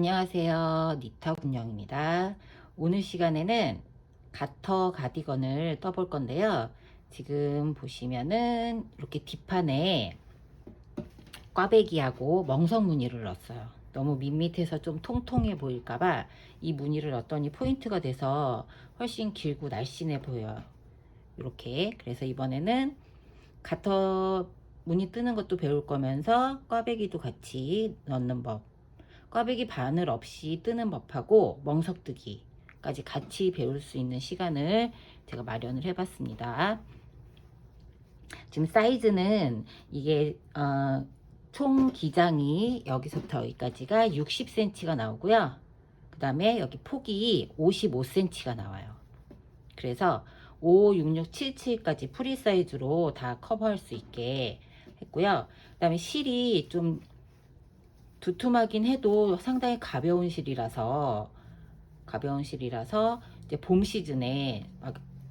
안녕하세요. 니터 군영입니다. 오늘 시간에는 가터 가디건을 떠볼 건데요. 지금 보시면은 이렇게 뒷판에 꽈배기하고 멍석 무늬를 넣었어요. 너무 밋밋해서 좀 통통해 보일까봐 이 무늬를 넣었더니 포인트가 돼서 훨씬 길고 날씬해 보여요. 이렇게. 그래서 이번에는 가터 무늬 뜨는 것도 배울 거면서 꽈배기도 같이 넣는 법, 꽈배기 바늘 없이 뜨는 법하고 멍석뜨기까지 같이 배울 수 있는 시간을 제가 마련을 해봤습니다. 지금 사이즈는 이게 총 기장이 여기서부터 여기까지가 60cm가 나오고요. 그 다음에 여기 폭이 55cm가 나와요. 그래서 5, 6, 6, 7, 7까지 프리 사이즈로 다 커버할 수 있게 했고요. 그 다음에 실이 좀 두툼하긴 해도 상당히 가벼운 실이라서 이제 봄 시즌에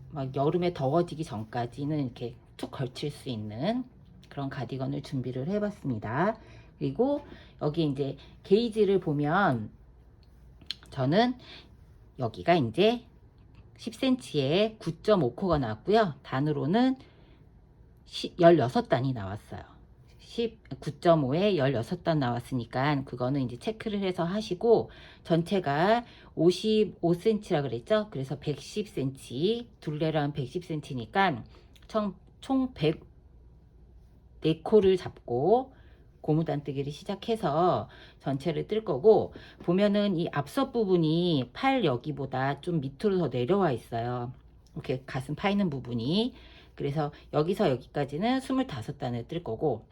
막 여름에 더워지기 전까지는 이렇게 툭 걸칠 수 있는 그런 가디건을 준비를 해봤습니다. 그리고 여기 이제 게이지를 보면 저는 여기가 이제 10cm에 9.5코가 나왔고요. 단으로는 16단이 나왔어요. 9.5에 16단 나왔으니까 그거는 이제 체크를 해서 하시고, 전체가 55cm라 그랬죠. 그래서 110cm, 둘레랑 110cm니까 총 104코를 잡고 고무단뜨기를 시작해서 전체를 뜰 거고, 보면은 이 앞섭 부분이 팔 여기보다 좀 밑으로 더 내려와 있어요. 이렇게 가슴 파이는 부분이. 그래서 여기서 여기까지는 25단을 뜰 거고,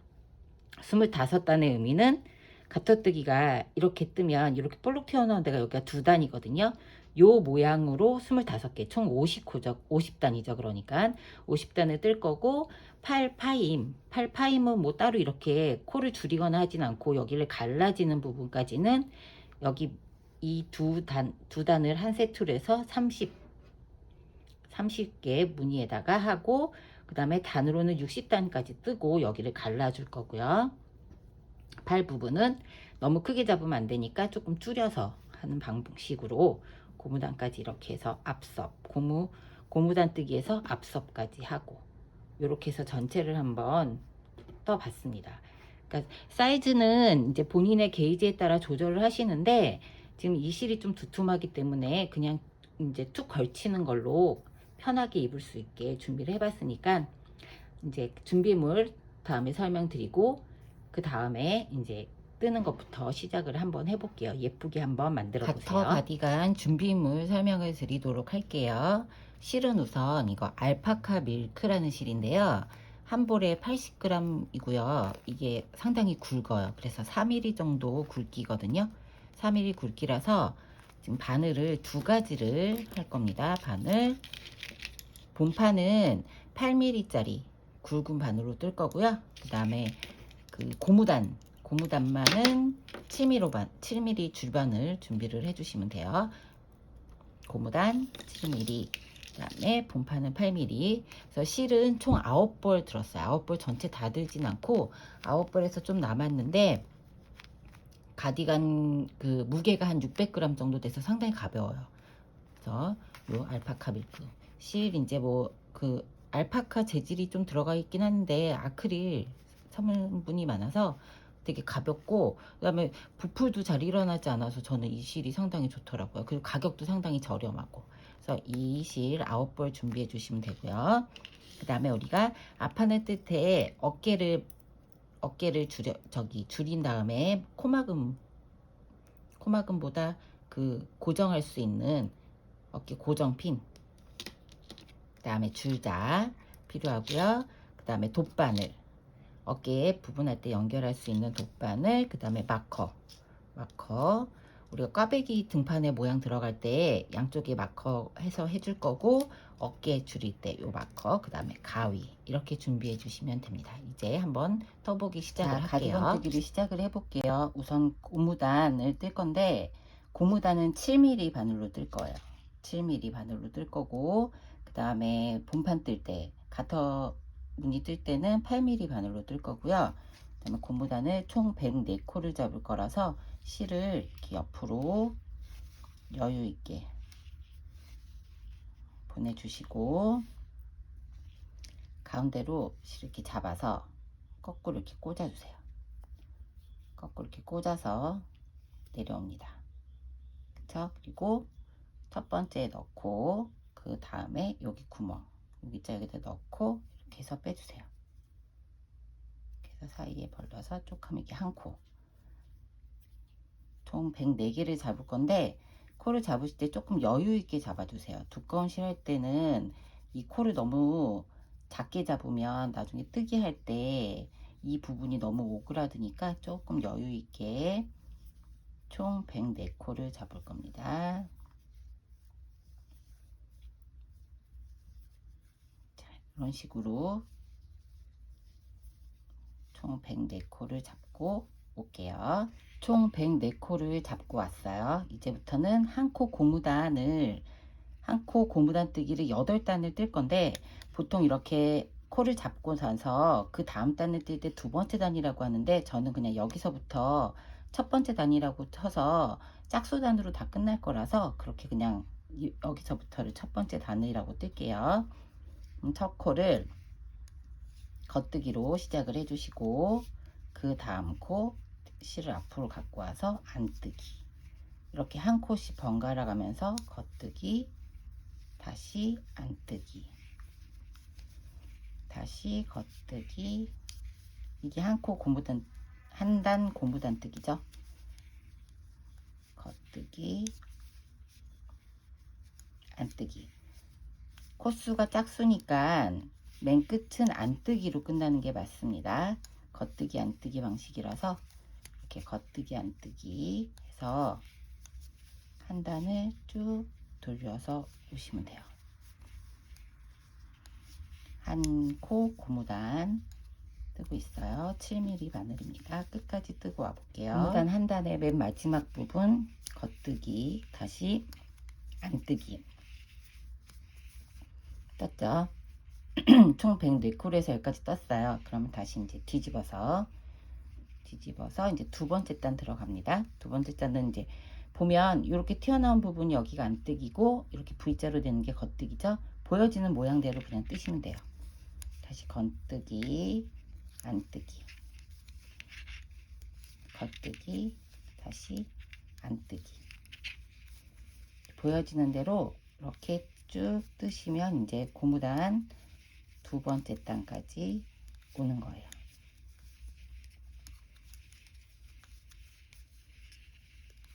25단의 의미는 가터뜨기가 이렇게 뜨면 이렇게 볼록 튀어나온 데가 여기가 2단이거든요. 요 모양으로 25개, 총 50코죠. 50단이죠. 그러니까 50단을 뜰 거고, 팔파임은 뭐 따로 이렇게 코를 줄이거나 하진 않고, 여기를 갈라지는 부분까지는 여기 이 두 단을 한 세트로 해서 30개 무늬에다가 하고, 그 다음에 단으로는 60단까지 뜨고 여기를 갈라줄 거고요. 팔 부분은 너무 크게 잡으면 안 되니까 조금 줄여서 하는 방식으로 고무단까지 이렇게 해서 앞섭, 고무단뜨기에서 앞섭까지 하고, 이렇게 해서 전체를 한번 떠봤습니다. 그러니까 사이즈는 이제 본인의 게이지에 따라 조절을 하시는데, 지금 이 실이 좀 두툼하기 때문에 그냥 이제 툭 걸치는 걸로 편하게 입을 수 있게 준비를 해봤으니까, 이제 준비물 다음에 설명드리고, 그 다음에 이제 뜨는 것부터 시작을 한번 해볼게요. 예쁘게 한번 만들어 보세요. 가터 가디건 준비물 설명을 드리도록 할게요. 실은 우선 이거 알파카 밀크라는 실인데요. 한 볼에 80g이고요. 이게 상당히 굵어요. 그래서 4mm 정도 굵기거든요. 4mm 굵기라서 지금 바늘을 2가지를 할 겁니다. 바늘, 본판은 8mm짜리 굵은 바늘로 뜰 거고요. 그 다음에 그 고무단만은 7mm 줄바늘 준비를 해주시면 돼요. 고무단 7mm, 그 다음에 본판은 8mm. 그래서 실은 총 9벌 들었어요. 9벌 전체 다 들진 않고 9벌에서 좀 남았는데, 가디건 그 무게가 한 600g 정도 돼서 상당히 가벼워요. 그래서 요 알파카 밀크 실, 이제 뭐 그 알파카 재질이 좀 들어가 있긴 한데 아크릴 성분이 많아서 되게 가볍고, 그 다음에 부풀도 잘 일어나지 않아서 저는 이 실이 상당히 좋더라고요. 그리고 가격도 상당히 저렴하고. 그래서 이 실 9벌 준비해 주시면 되고요. 그 다음에 우리가 앞판을 뜰 때 어깨를 줄인 다음에 코막음보다 그 고정할 수 있는 어깨 고정핀, 그 다음에 줄자 필요하고요. 그 다음에 돗바늘, 어깨에 부분할 때 연결할 수 있는 돗바늘, 그 다음에 마커. 우리가 꽈배기 등판에 모양 들어갈 때 양쪽에 마커 해서 해줄 거고, 어깨 줄일 때 요 마커, 그 다음에 가위, 이렇게 준비해 주시면 됩니다. 이제 한번 떠보기 시작을 할게요. 가디건 뜨기를 시작을 해볼게요. 우선 고무단을 뜰 건데, 고무단은 7mm 바늘로 뜰 거예요. 7mm 바늘로 뜰 거고, 그 다음에 본판 뜰 때, 가터 무늬 뜰 때는 8mm 바늘로 뜰 거고요. 그 다음에 고무단을 총 104코를 잡을 거라서 실을 이렇게 옆으로 여유 있게 보내주시고, 가운데로 실 이렇게 잡아서 거꾸로 이렇게 꽂아주세요. 거꾸로 이렇게 꽂아서 내려옵니다. 그쵸? 그리고 첫 번째에 넣고, 그 다음에 여기 구멍, 여기자 여기다 넣고 이렇게 해서 빼주세요. 그래서 사이에 벌려서 쭉 하면 이렇게 한 코. 총 104개를 잡을 건데, 코를 잡으실 때 조금 여유 있게 잡아주세요. 두꺼운 실 할 때는 이 코를 너무 작게 잡으면 나중에 뜨기 할 때 이 부분이 너무 오그라드니까 조금 여유 있게 총 104코를 잡을 겁니다. 자, 이런 식으로 총 104코를 잡고 올게요. 총 104코를 잡고 왔어요. 이제부터는 한 코 고무단을, 한 코 고무단 뜨기를 8단을 뜰 건데, 보통 이렇게 코를 잡고 나서 그 다음 단을 뜰 때 두 번째 단이라고 하는데, 저는 그냥 여기서부터 첫 번째 단이라고 쳐서 짝수단으로 다 끝날 거라서 그렇게 그냥 여기서부터를 첫 번째 단이라고 뜰게요. 첫 코를 겉뜨기로 시작을 해주시고, 그 다음 코 실을 앞으로 갖고 와서 안뜨기, 이렇게 한 코씩 번갈아 가면서 겉뜨기, 다시 안뜨기, 다시 겉뜨기. 이게 한 코 고무단, 한 단 고무단 뜨기죠. 겉뜨기, 안뜨기. 코수가 짝수니까 맨 끝은 안뜨기로 끝나는 게 맞습니다. 겉뜨기 안뜨기 방식이라서 이렇게 겉뜨기 안뜨기 해서 한 단을 쭉 돌려서 오시면 돼요. 한 코 고무단 뜨고 있어요. 7mm 바늘입니다. 끝까지 뜨고 와 볼게요. 고무단 한 단의 맨 마지막 부분 겉뜨기, 다시 안뜨기. 떴죠? 총 104콜에서 여기까지 떴어요. 그러면 다시 이제 뒤집어서 이제 두 번째 단 들어갑니다. 두 번째 단은 이제 보면 이렇게 튀어나온 부분이 여기가 안뜨기고, 이렇게 V자로 되는 게 겉뜨기죠. 보여지는 모양대로 그냥 뜨시면 돼요. 다시 겉뜨기, 안뜨기, 겉뜨기, 다시 안뜨기. 보여지는 대로 이렇게 쭉 뜨시면 이제 고무단 두 번째 단까지 오는 거예요.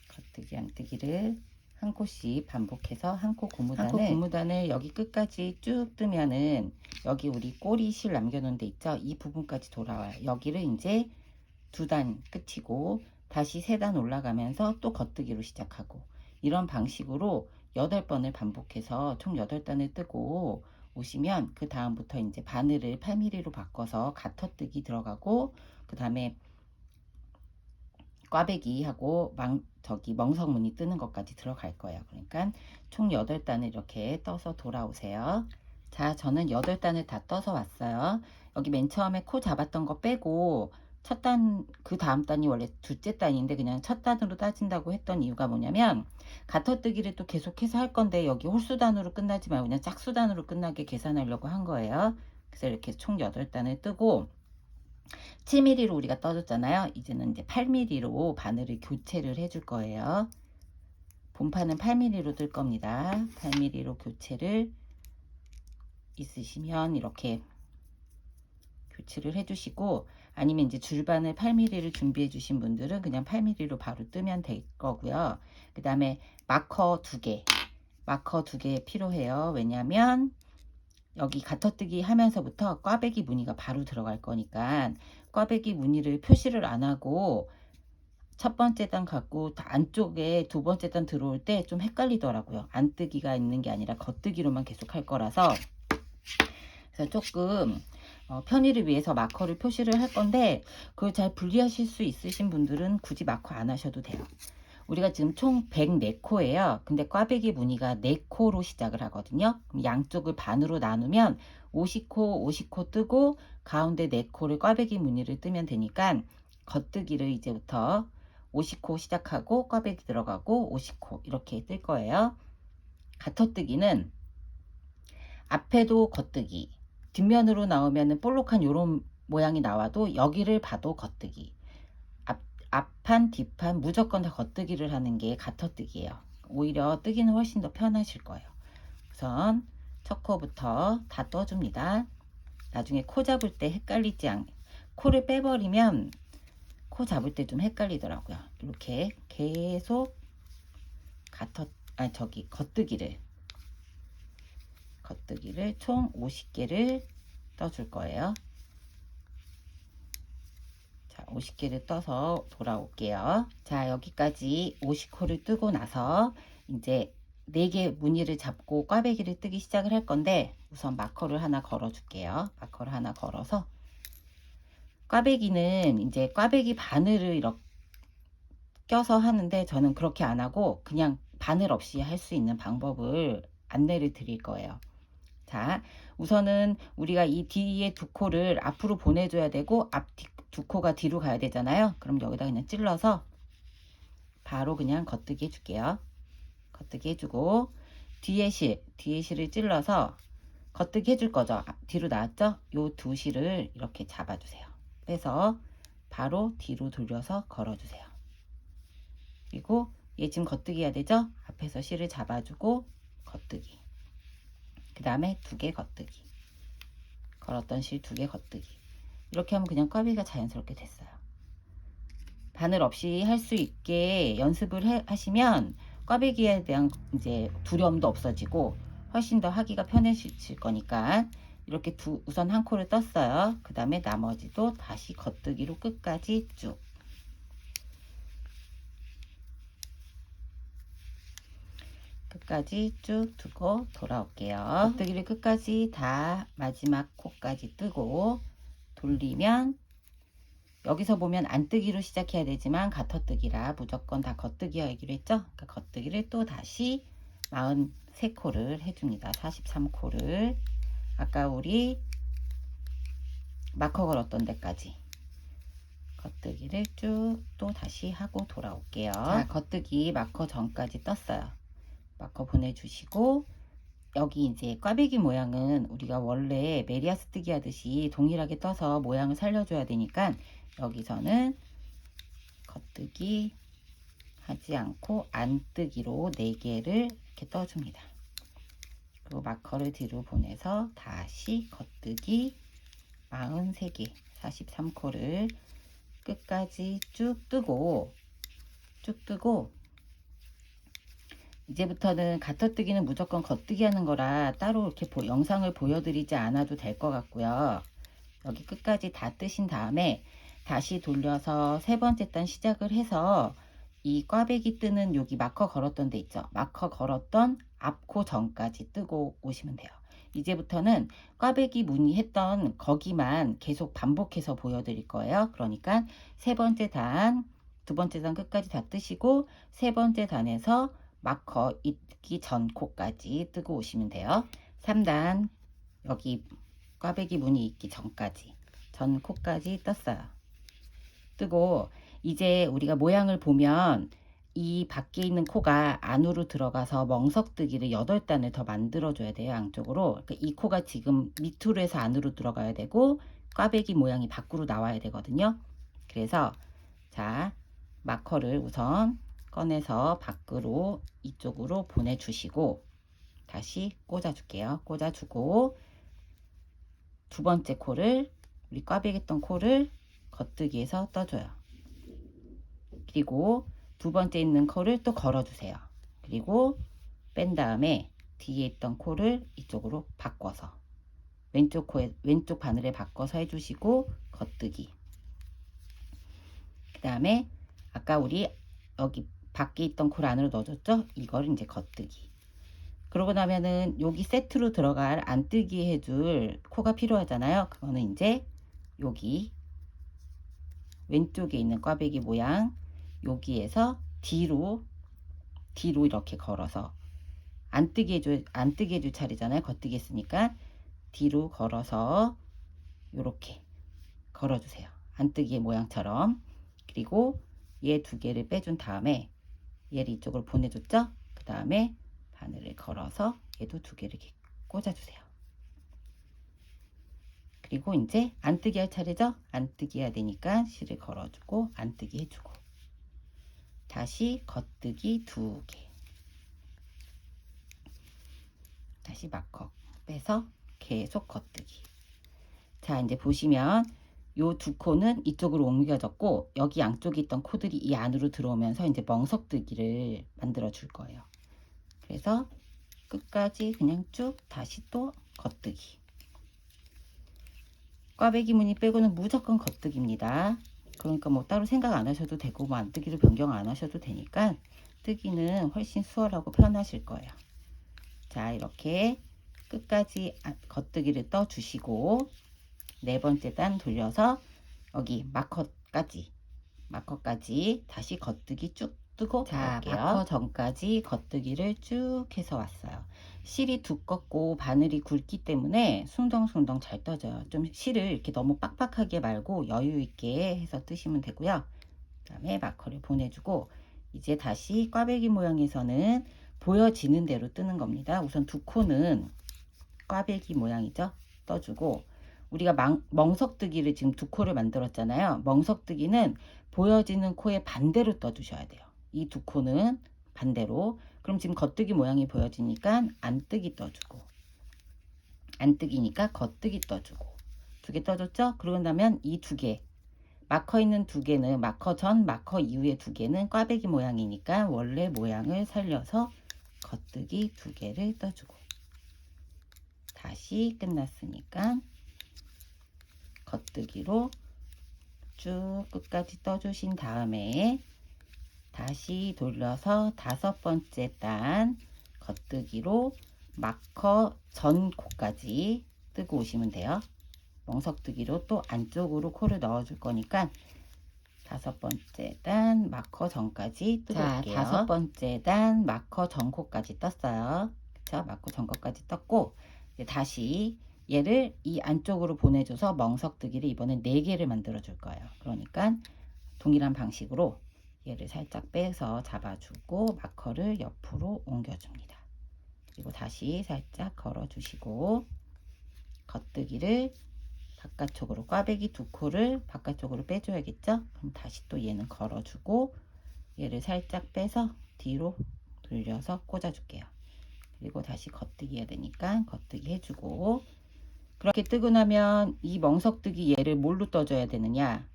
겉뜨기 안뜨기를 한 코씩 반복해서 한 코 고무단을 여기 끝까지 쭉 뜨면은, 여기 우리 꼬리 실 남겨놓은 데 있죠? 이 부분까지 돌아와요. 여기를 이제 두 단 끝이고, 다시 세 단 올라가면서 또 겉뜨기로 시작하고, 이런 방식으로 8번을 반복해서 총 8단을 뜨고 오시면, 그 다음부터 이제 바늘을 8mm로 바꿔서 가터뜨기 들어가고, 그 다음에 꽈배기하고 멍석무늬 뜨는 것까지 들어갈 거예요. 그러니까 총 8단을 이렇게 떠서 돌아오세요. 자, 저는 8단을 다 떠서 왔어요. 여기 맨 처음에 코 잡았던 거 빼고 첫 단, 그 다음 단이 원래 둘째 단인데 그냥 첫 단으로 따진다고 했던 이유가 뭐냐면, 가터뜨기를 또 계속해서 할 건데 여기 홀수단으로 끝나지 말고 그냥 짝수단으로 끝나게 계산하려고 한 거예요. 그래서 이렇게 총 8단을 뜨고, 7mm로 우리가 떠줬잖아요. 이제는 이제 8mm로 바늘을 교체를 해줄 거예요. 본판은 8mm로 뜰 겁니다. 8mm로 교체를 있으시면 이렇게 교체를 해주시고, 아니면 이제 줄바늘 8mm를 준비해 주신 분들은 그냥 8mm로 바로 뜨면 될 거고요. 그 다음에 마커 2개 필요해요. 왜냐면 여기 가터뜨기 하면서부터 꽈배기 무늬가 바로 들어갈 거니까, 꽈배기 무늬를 표시를 안 하고 첫 번째 단 갖고 안쪽에 두 번째 단 들어올 때 좀 헷갈리더라고요. 안뜨기가 있는 게 아니라 겉뜨기로만 계속 할 거라서. 그래서 조금 편의를 위해서 마커를 표시를 할 건데, 그걸 잘 분리하실 수 있으신 분들은 굳이 마커 안 하셔도 돼요. 우리가 지금 총 104코예요. 근데 꽈배기 무늬가 4코로 시작을 하거든요. 그럼 양쪽을 반으로 나누면 50코 뜨고 가운데 4코를 꽈배기 무늬를 뜨면 되니까, 겉뜨기를 이제부터 50코 시작하고 꽈배기 들어가고 50코 이렇게 뜰 거예요. 가터뜨기는 앞에도 겉뜨기, 뒷면으로 나오면 볼록한 요런 모양이 나와도 여기를 봐도 겉뜨기, 앞판 뒷판 무조건 다 겉뜨기를 하는 게 가터뜨기예요. 오히려 뜨기는 훨씬 더 편하실 거예요. 우선 첫 코부터 다 떠줍니다. 나중에 코 잡을 때 헷갈리지 않게, 코를 빼버리면 코 잡을 때 좀 헷갈리더라고요. 이렇게 계속 겉뜨기를 총 50개를 떠줄 거예요. 자, 50개를 떠서 돌아올게요. 자, 여기까지 50코를 뜨고 나서 이제 4개 무늬를 잡고 꽈배기를 뜨기 시작을 할 건데, 우선 마커를 하나 걸어 줄게요. 마커를 하나 걸어서 꽈배기는 이제 꽈배기 바늘을 이렇게 껴서 하는데, 저는 그렇게 안 하고 그냥 바늘 없이 할 수 있는 방법을 안내를 드릴 거예요. 자, 우선은 우리가 이 뒤에 두 코를 앞으로 보내줘야 되고 두 코가 뒤로 가야 되잖아요. 그럼 여기다 그냥 찔러서 바로 그냥 겉뜨기 해줄게요. 겉뜨기 해주고 뒤에 실을 찔러서 겉뜨기 해줄 거죠. 뒤로 나왔죠? 요 두 실을 이렇게 잡아주세요. 빼서 바로 뒤로 돌려서 걸어주세요. 그리고 얘 지금 겉뜨기 해야 되죠? 앞에서 실을 잡아주고 겉뜨기. 그 다음에 2개 겉뜨기. 걸었던 실 2개 겉뜨기. 이렇게 하면 그냥 꽈배기가 자연스럽게 됐어요. 바늘 없이 할 수 있게 연습을 하시면 꽈배기에 대한 이제 두려움도 없어지고 훨씬 더 하기가 편해질 거니까, 이렇게 우선 한 코를 떴어요. 그 다음에 나머지도 다시 겉뜨기로 끝까지 쭉. 끝까지 쭉 두고 돌아올게요. 겉뜨기를 끝까지 다 마지막 코까지 뜨고 돌리면, 여기서 보면 안뜨기로 시작해야 되지만 가터뜨기라 무조건 다 겉뜨기 하기로 했죠. 그러니까 겉뜨기를 또 다시 43코를 해줍니다. 43코를 아까 우리 마커 걸었던 데까지 겉뜨기를 쭉 또 다시 하고 돌아올게요. 자, 겉뜨기 마커 전까지 떴어요. 마커 보내주시고, 여기 이제 꽈배기 모양은 우리가 원래 메리아스 뜨기 하듯이 동일하게 떠서 모양을 살려줘야 되니까, 여기서는 겉뜨기 하지 않고 안뜨기로 4개를 이렇게 떠줍니다. 그리고 마커를 뒤로 보내서 다시 겉뜨기 43개, 43코를 끝까지 쭉 뜨고 이제부터는 가터뜨기는 무조건 겉뜨기 하는 거라 따로 이렇게 영상을 보여드리지 않아도 될 것 같고요. 여기 끝까지 다 뜨신 다음에 다시 돌려서 3번째 단 시작을 해서 이 꽈배기 뜨는 여기 마커 걸었던 데 있죠. 마커 걸었던 앞코 전까지 뜨고 오시면 돼요. 이제부터는 꽈배기 무늬 했던 거기만 계속 반복해서 보여드릴 거예요. 그러니까 3번째 단, 2번째 단 끝까지 다 뜨시고 3번째 단에서 마커 있기 전 코까지 뜨고 오시면 돼요. 3단 여기 꽈배기 무늬 있기 전까지 전 코까지 떴어요. 뜨고 이제 우리가 모양을 보면 이 밖에 있는 코가 안으로 들어가서 멍석뜨기를 8단을 더 만들어 줘야 돼요. 양쪽으로. 그러니까 이 코가 지금 밑으로 해서 안으로 들어가야 되고 꽈배기 모양이 밖으로 나와야 되거든요. 그래서 자, 마커를 우선 꺼내서 밖으로 이쪽으로 보내주시고 다시 꽂아줄게요. 꽂아주고 2번째 코를, 우리 꽈배기 했던 코를 겉뜨기에서 떠줘요. 그리고 2번째 있는 코를 또 걸어주세요. 그리고 뺀 다음에 뒤에 있던 코를 이쪽으로 바꿔서 왼쪽 바늘에 바꿔서 해주시고 겉뜨기. 그 다음에 아까 우리 여기 밖에 있던 코를 안으로 넣어줬죠? 이거를 이제 겉뜨기. 그러고 나면은 여기 세트로 들어갈 안뜨기 해줄 코가 필요하잖아요. 그거는 이제 여기 왼쪽에 있는 꽈배기 모양 여기에서 뒤로 이렇게 걸어서 안뜨기 해줄 차례잖아요. 겉뜨기 했으니까 뒤로 걸어서 이렇게 걸어주세요. 안뜨기의 모양처럼. 그리고 얘 두 개를 빼준 다음에 얘를 이쪽으로 보내줬죠? 그 다음에 바늘을 걸어서 얘도 두 개를 이렇게 꽂아주세요. 그리고 이제 안뜨기 할 차례죠? 안뜨기 해야 되니까 실을 걸어주고 안뜨기 해주고 다시 겉뜨기 두 개, 다시 마커 빼서 계속 겉뜨기. 자, 이제 보시면 요 두 코는 이쪽으로 옮겨졌고 여기 양쪽에 있던 코들이 이 안으로 들어오면서 이제 멍석뜨기를 만들어 줄 거예요. 그래서 끝까지 그냥 쭉 다시 또 겉뜨기. 꽈배기 무늬 빼고는 무조건 겉뜨기입니다. 그러니까 뭐 따로 생각 안 하셔도 되고 뭐 안뜨기로 변경 안 하셔도 되니까 뜨기는 훨씬 수월하고 편하실 거예요. 자, 이렇게 끝까지 겉뜨기를 떠 주시고 네 번째 단 돌려서 여기 마커까지 다시 겉뜨기 쭉 뜨고 갈게요. 마커 전까지 겉뜨기를 쭉 해서 왔어요. 실이 두껍고 바늘이 굵기 때문에 숭덩숭덩 잘 떠져요. 좀 실을 이렇게 너무 빡빡하게 말고 여유 있게 해서 뜨시면 되고요. 그 다음에 마커를 보내주고 이제 다시 꽈배기 모양에서는 보여지는 대로 뜨는 겁니다. 우선 두 코는 꽈배기 모양이죠. 떠주고 우리가 멍석뜨기를 지금 두 코를 만들었잖아요. 멍석뜨기는 보여지는 코에 반대로 떠주셔야 돼요. 이 두 코는 반대로. 그럼 지금 겉뜨기 모양이 보여지니까 안뜨기 떠주고 안뜨기니까 겉뜨기 떠주고 두 개 떠줬죠? 그러고 나면 이 두 개 마커 있는 두 개는 마커 전 마커 이후의 두 개는 꽈배기 모양이니까 원래 모양을 살려서 겉뜨기 두 개를 떠주고 다시 끝났으니까 겉뜨기로 쭉 끝까지 떠주신 다음에 다시 돌려서 다섯 번째 단 겉뜨기로 마커 전 코까지 뜨고 오시면 돼요. 멍석뜨기로 또 안쪽으로 코를 넣어 줄 거니까 다섯 번째 단 마커 전까지 뜨고 올게요. 다섯 번째 단 마커 전 코까지 떴어요. 그쵸? 마커 전 코까지 떴고 이제 다시 얘를 이 안쪽으로 보내줘서 멍석뜨기를 이번엔 4개를 만들어 줄 거예요. 그러니까 동일한 방식으로 얘를 살짝 빼서 잡아주고 마커를 옆으로 옮겨줍니다. 그리고 다시 살짝 걸어주시고 겉뜨기를 바깥쪽으로 꽈배기 두 코를 바깥쪽으로 빼줘야겠죠? 그럼 다시 또 얘는 걸어주고 얘를 살짝 빼서 뒤로 돌려서 꽂아줄게요. 그리고 다시 겉뜨기 해야 되니까 겉뜨기 해주고 그렇게 뜨고 나면 이 멍석뜨기 얘를 뭘로 떠줘야 되느냐?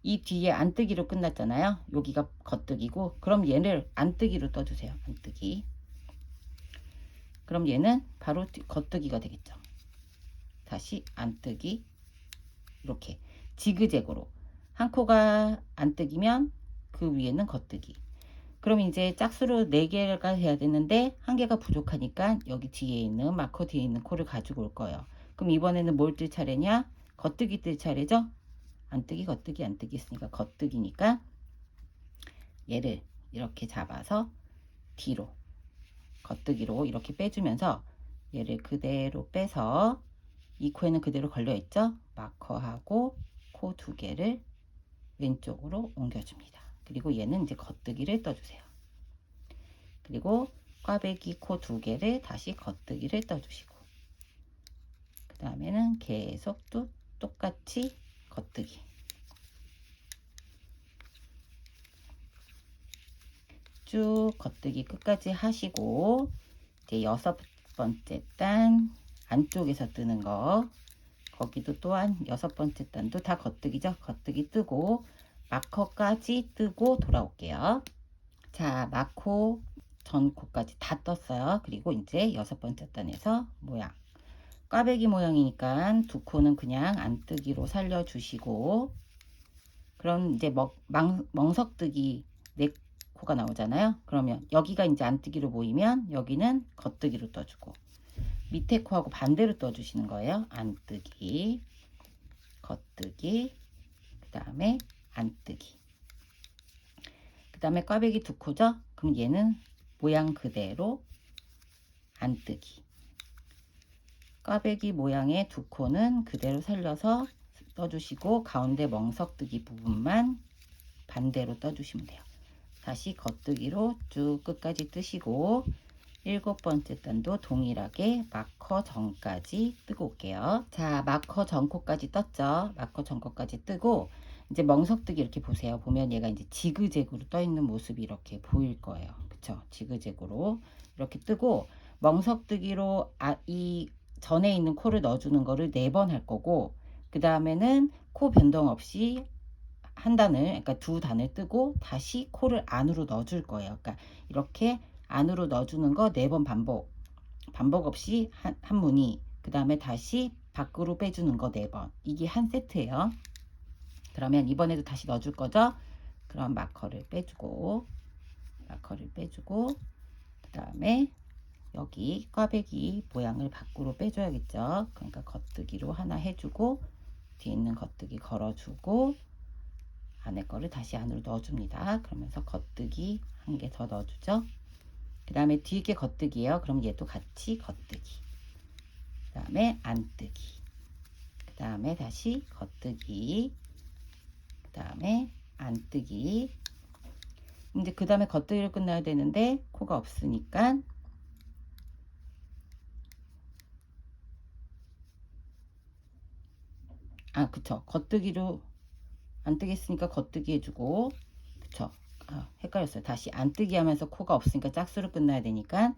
이 뒤에 안뜨기로 끝났잖아요. 여기가 겉뜨기고 그럼 얘를 안뜨기로 떠주세요. 안뜨기. 그럼 얘는 바로 겉뜨기가 되겠죠. 다시 안뜨기 이렇게 지그재그로 한 코가 안뜨기면 그 위에는 겉뜨기. 그럼 이제 짝수로 4개가 해야 되는데 한 개가 부족하니까 여기 뒤에 있는 마커 뒤에 있는 코를 가지고 올 거예요. 그럼 이번에는 뭘 뜰 차례냐? 겉뜨기 뜰 차례죠? 안뜨기 겉뜨기 안뜨기 있으니까 겉뜨기니까 얘를 이렇게 잡아서 뒤로 겉뜨기로 이렇게 빼주면서 얘를 그대로 빼서 이 코에는 그대로 걸려 있죠? 마커하고 코 두 개를 왼쪽으로 옮겨줍니다. 그리고 얘는 이제 겉뜨기를 떠주세요. 그리고 꽈배기 코 두 개를 다시 겉뜨기를 떠주시고 그 다음에는 계속 또 똑같이 겉뜨기 쭉 겉뜨기 끝까지 하시고 이제 여섯 번째 단 안쪽에서 뜨는 거 거기도 또한 여섯 번째 단도 다 겉뜨기죠. 겉뜨기 뜨고 마커까지 뜨고 돌아올게요. 자, 마커 전 코까지 다 떴어요. 그리고 이제 여섯 번째 단에서 모양 꽈배기 모양이니까 두 코는 그냥 안뜨기로 살려주시고 그럼 이제 멍석뜨기 4코가 나오잖아요. 그러면 여기가 이제 안뜨기로 보이면 여기는 겉뜨기로 떠주고 밑에 코하고 반대로 떠주시는 거예요. 안뜨기, 겉뜨기, 그 다음에 안뜨기. 그 다음에 꽈배기 두 코죠. 그럼 얘는 모양 그대로 안뜨기. 꽈배기 모양의 두 코는 그대로 살려서 떠주시고 가운데 멍석뜨기 부분만 반대로 떠주시면 돼요. 다시 겉뜨기로 쭉 끝까지 뜨시고 7번째 단도 동일하게 마커 전까지 뜨고 올게요. 자, 마커 전코까지 떴죠. 마커 전코까지 뜨고 이제 멍석뜨기 이렇게 보세요. 보면 얘가 이제 지그재그로 떠 있는 모습이 이렇게 보일 거예요. 그쵸? 지그재그로 이렇게 뜨고 멍석뜨기로 이 전에 있는 코를 넣어주는 거를 4번 할 거고, 그 다음에는 코 변동 없이 한 단을, 그러니까 2단을 뜨고 다시 코를 안으로 넣어줄 거예요. 그러니까 이렇게 안으로 넣어주는 거 4번 반복 없이 한 무늬, 그 다음에 다시 밖으로 빼주는 거 4번. 이게 한 세트예요. 그러면 이번에도 다시 넣어줄 거죠. 그럼 마커를 빼주고 그 다음에 여기 꽈배기 모양을 밖으로 빼줘야겠죠. 그러니까 겉뜨기로 하나 해주고 뒤에 있는 겉뜨기 걸어주고 안에 거를 다시 안으로 넣어줍니다. 그러면서 겉뜨기 한 개 더 넣어주죠. 그 다음에 뒤에 겉뜨기예요. 그럼 얘도 같이 겉뜨기, 그 다음에 안뜨기, 그 다음에 다시 겉뜨기, 그 다음에 안뜨기. 이제 그 다음에 겉뜨기를 끝나야 되는데 코가 없으니까 그쵸, 겉뜨기로 안뜨기 했으니까 겉뜨기 해주고, 그쵸, 헷갈렸어요. 다시 안뜨기 하면서 코가 없으니까 짝수로 끝나야 되니까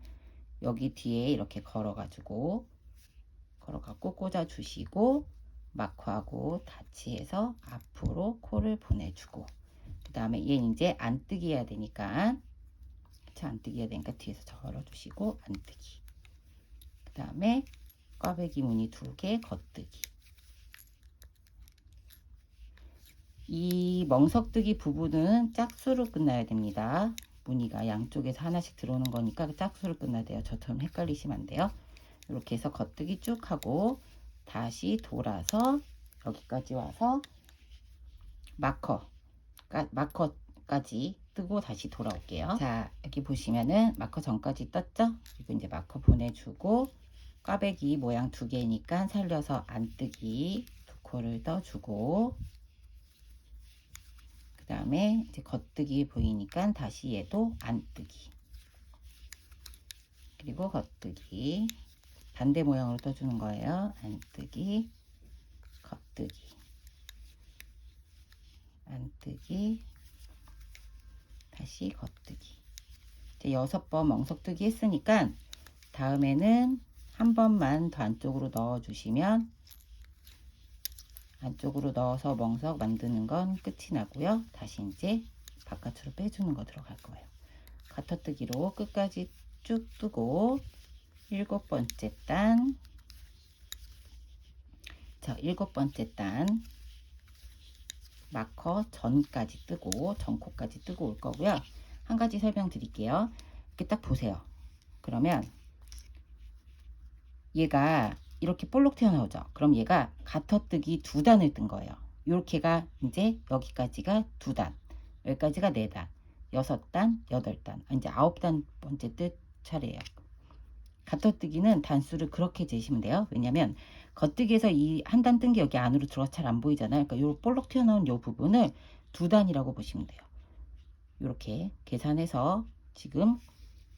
여기 뒤에 이렇게 걸어가지고 꽂아주시고 마커하고 같이 해서 앞으로 코를 보내주고, 그 다음에 얘는 이제 안뜨기 해야 되니까, 그쵸, 안뜨기 해야 되니까 뒤에서 걸어주시고 안뜨기, 그 다음에 꽈배기 무늬 2개 겉뜨기. 이 멍석뜨기 부분은 짝수로 끝나야 됩니다. 무늬가 양쪽에서 하나씩 들어오는 거니까 짝수로 끝나야 돼요. 저처럼 헷갈리시면 안 돼요. 이렇게 해서 겉뜨기 쭉 하고 다시 돌아서 여기까지 와서 마커까지 뜨고 다시 돌아올게요. 자, 여기 보시면은 마커 전까지 떴죠? 그리고 이제 마커 보내주고 꽈배기 모양 2개니까 살려서 안뜨기 2코를 떠주고, 그 다음에 이제 겉뜨기 보이니까 다시 얘도 안뜨기, 그리고 겉뜨기 반대 모양으로 떠주는 거예요. 안뜨기, 겉뜨기, 안뜨기, 다시 겉뜨기. 이제 6번 멍석뜨기 했으니까 다음에는 한 번만 더 안쪽으로 넣어 주시면, 안쪽으로 넣어서 멍석 만드는 건 끝이 나고요. 다시 이제 바깥으로 빼주는 거 들어갈 거예요. 가터뜨기로 끝까지 쭉 뜨고 7번째 단, 자, 7번째 단 마커 전까지 뜨고 전코까지 뜨고 올 거고요. 한 가지 설명드릴게요. 이렇게 딱 보세요. 그러면 얘가 이렇게 볼록 튀어나오죠. 그럼 얘가 가터뜨기 2단을 뜬 거예요. 이렇게가 이제 여기까지가 2단, 여기까지가 4단, 6단, 8단, 이제 9단 번째 뜰 차례예요. 가터뜨기는 단수를 그렇게 재시면 돼요. 왜냐면 겉뜨기에서 이 한 단 뜬 게 여기 안으로 들어가 잘 안 보이잖아요. 그러니까 요 볼록 튀어나온 요 부분을 2단이라고 보시면 돼요. 이렇게 계산해서 지금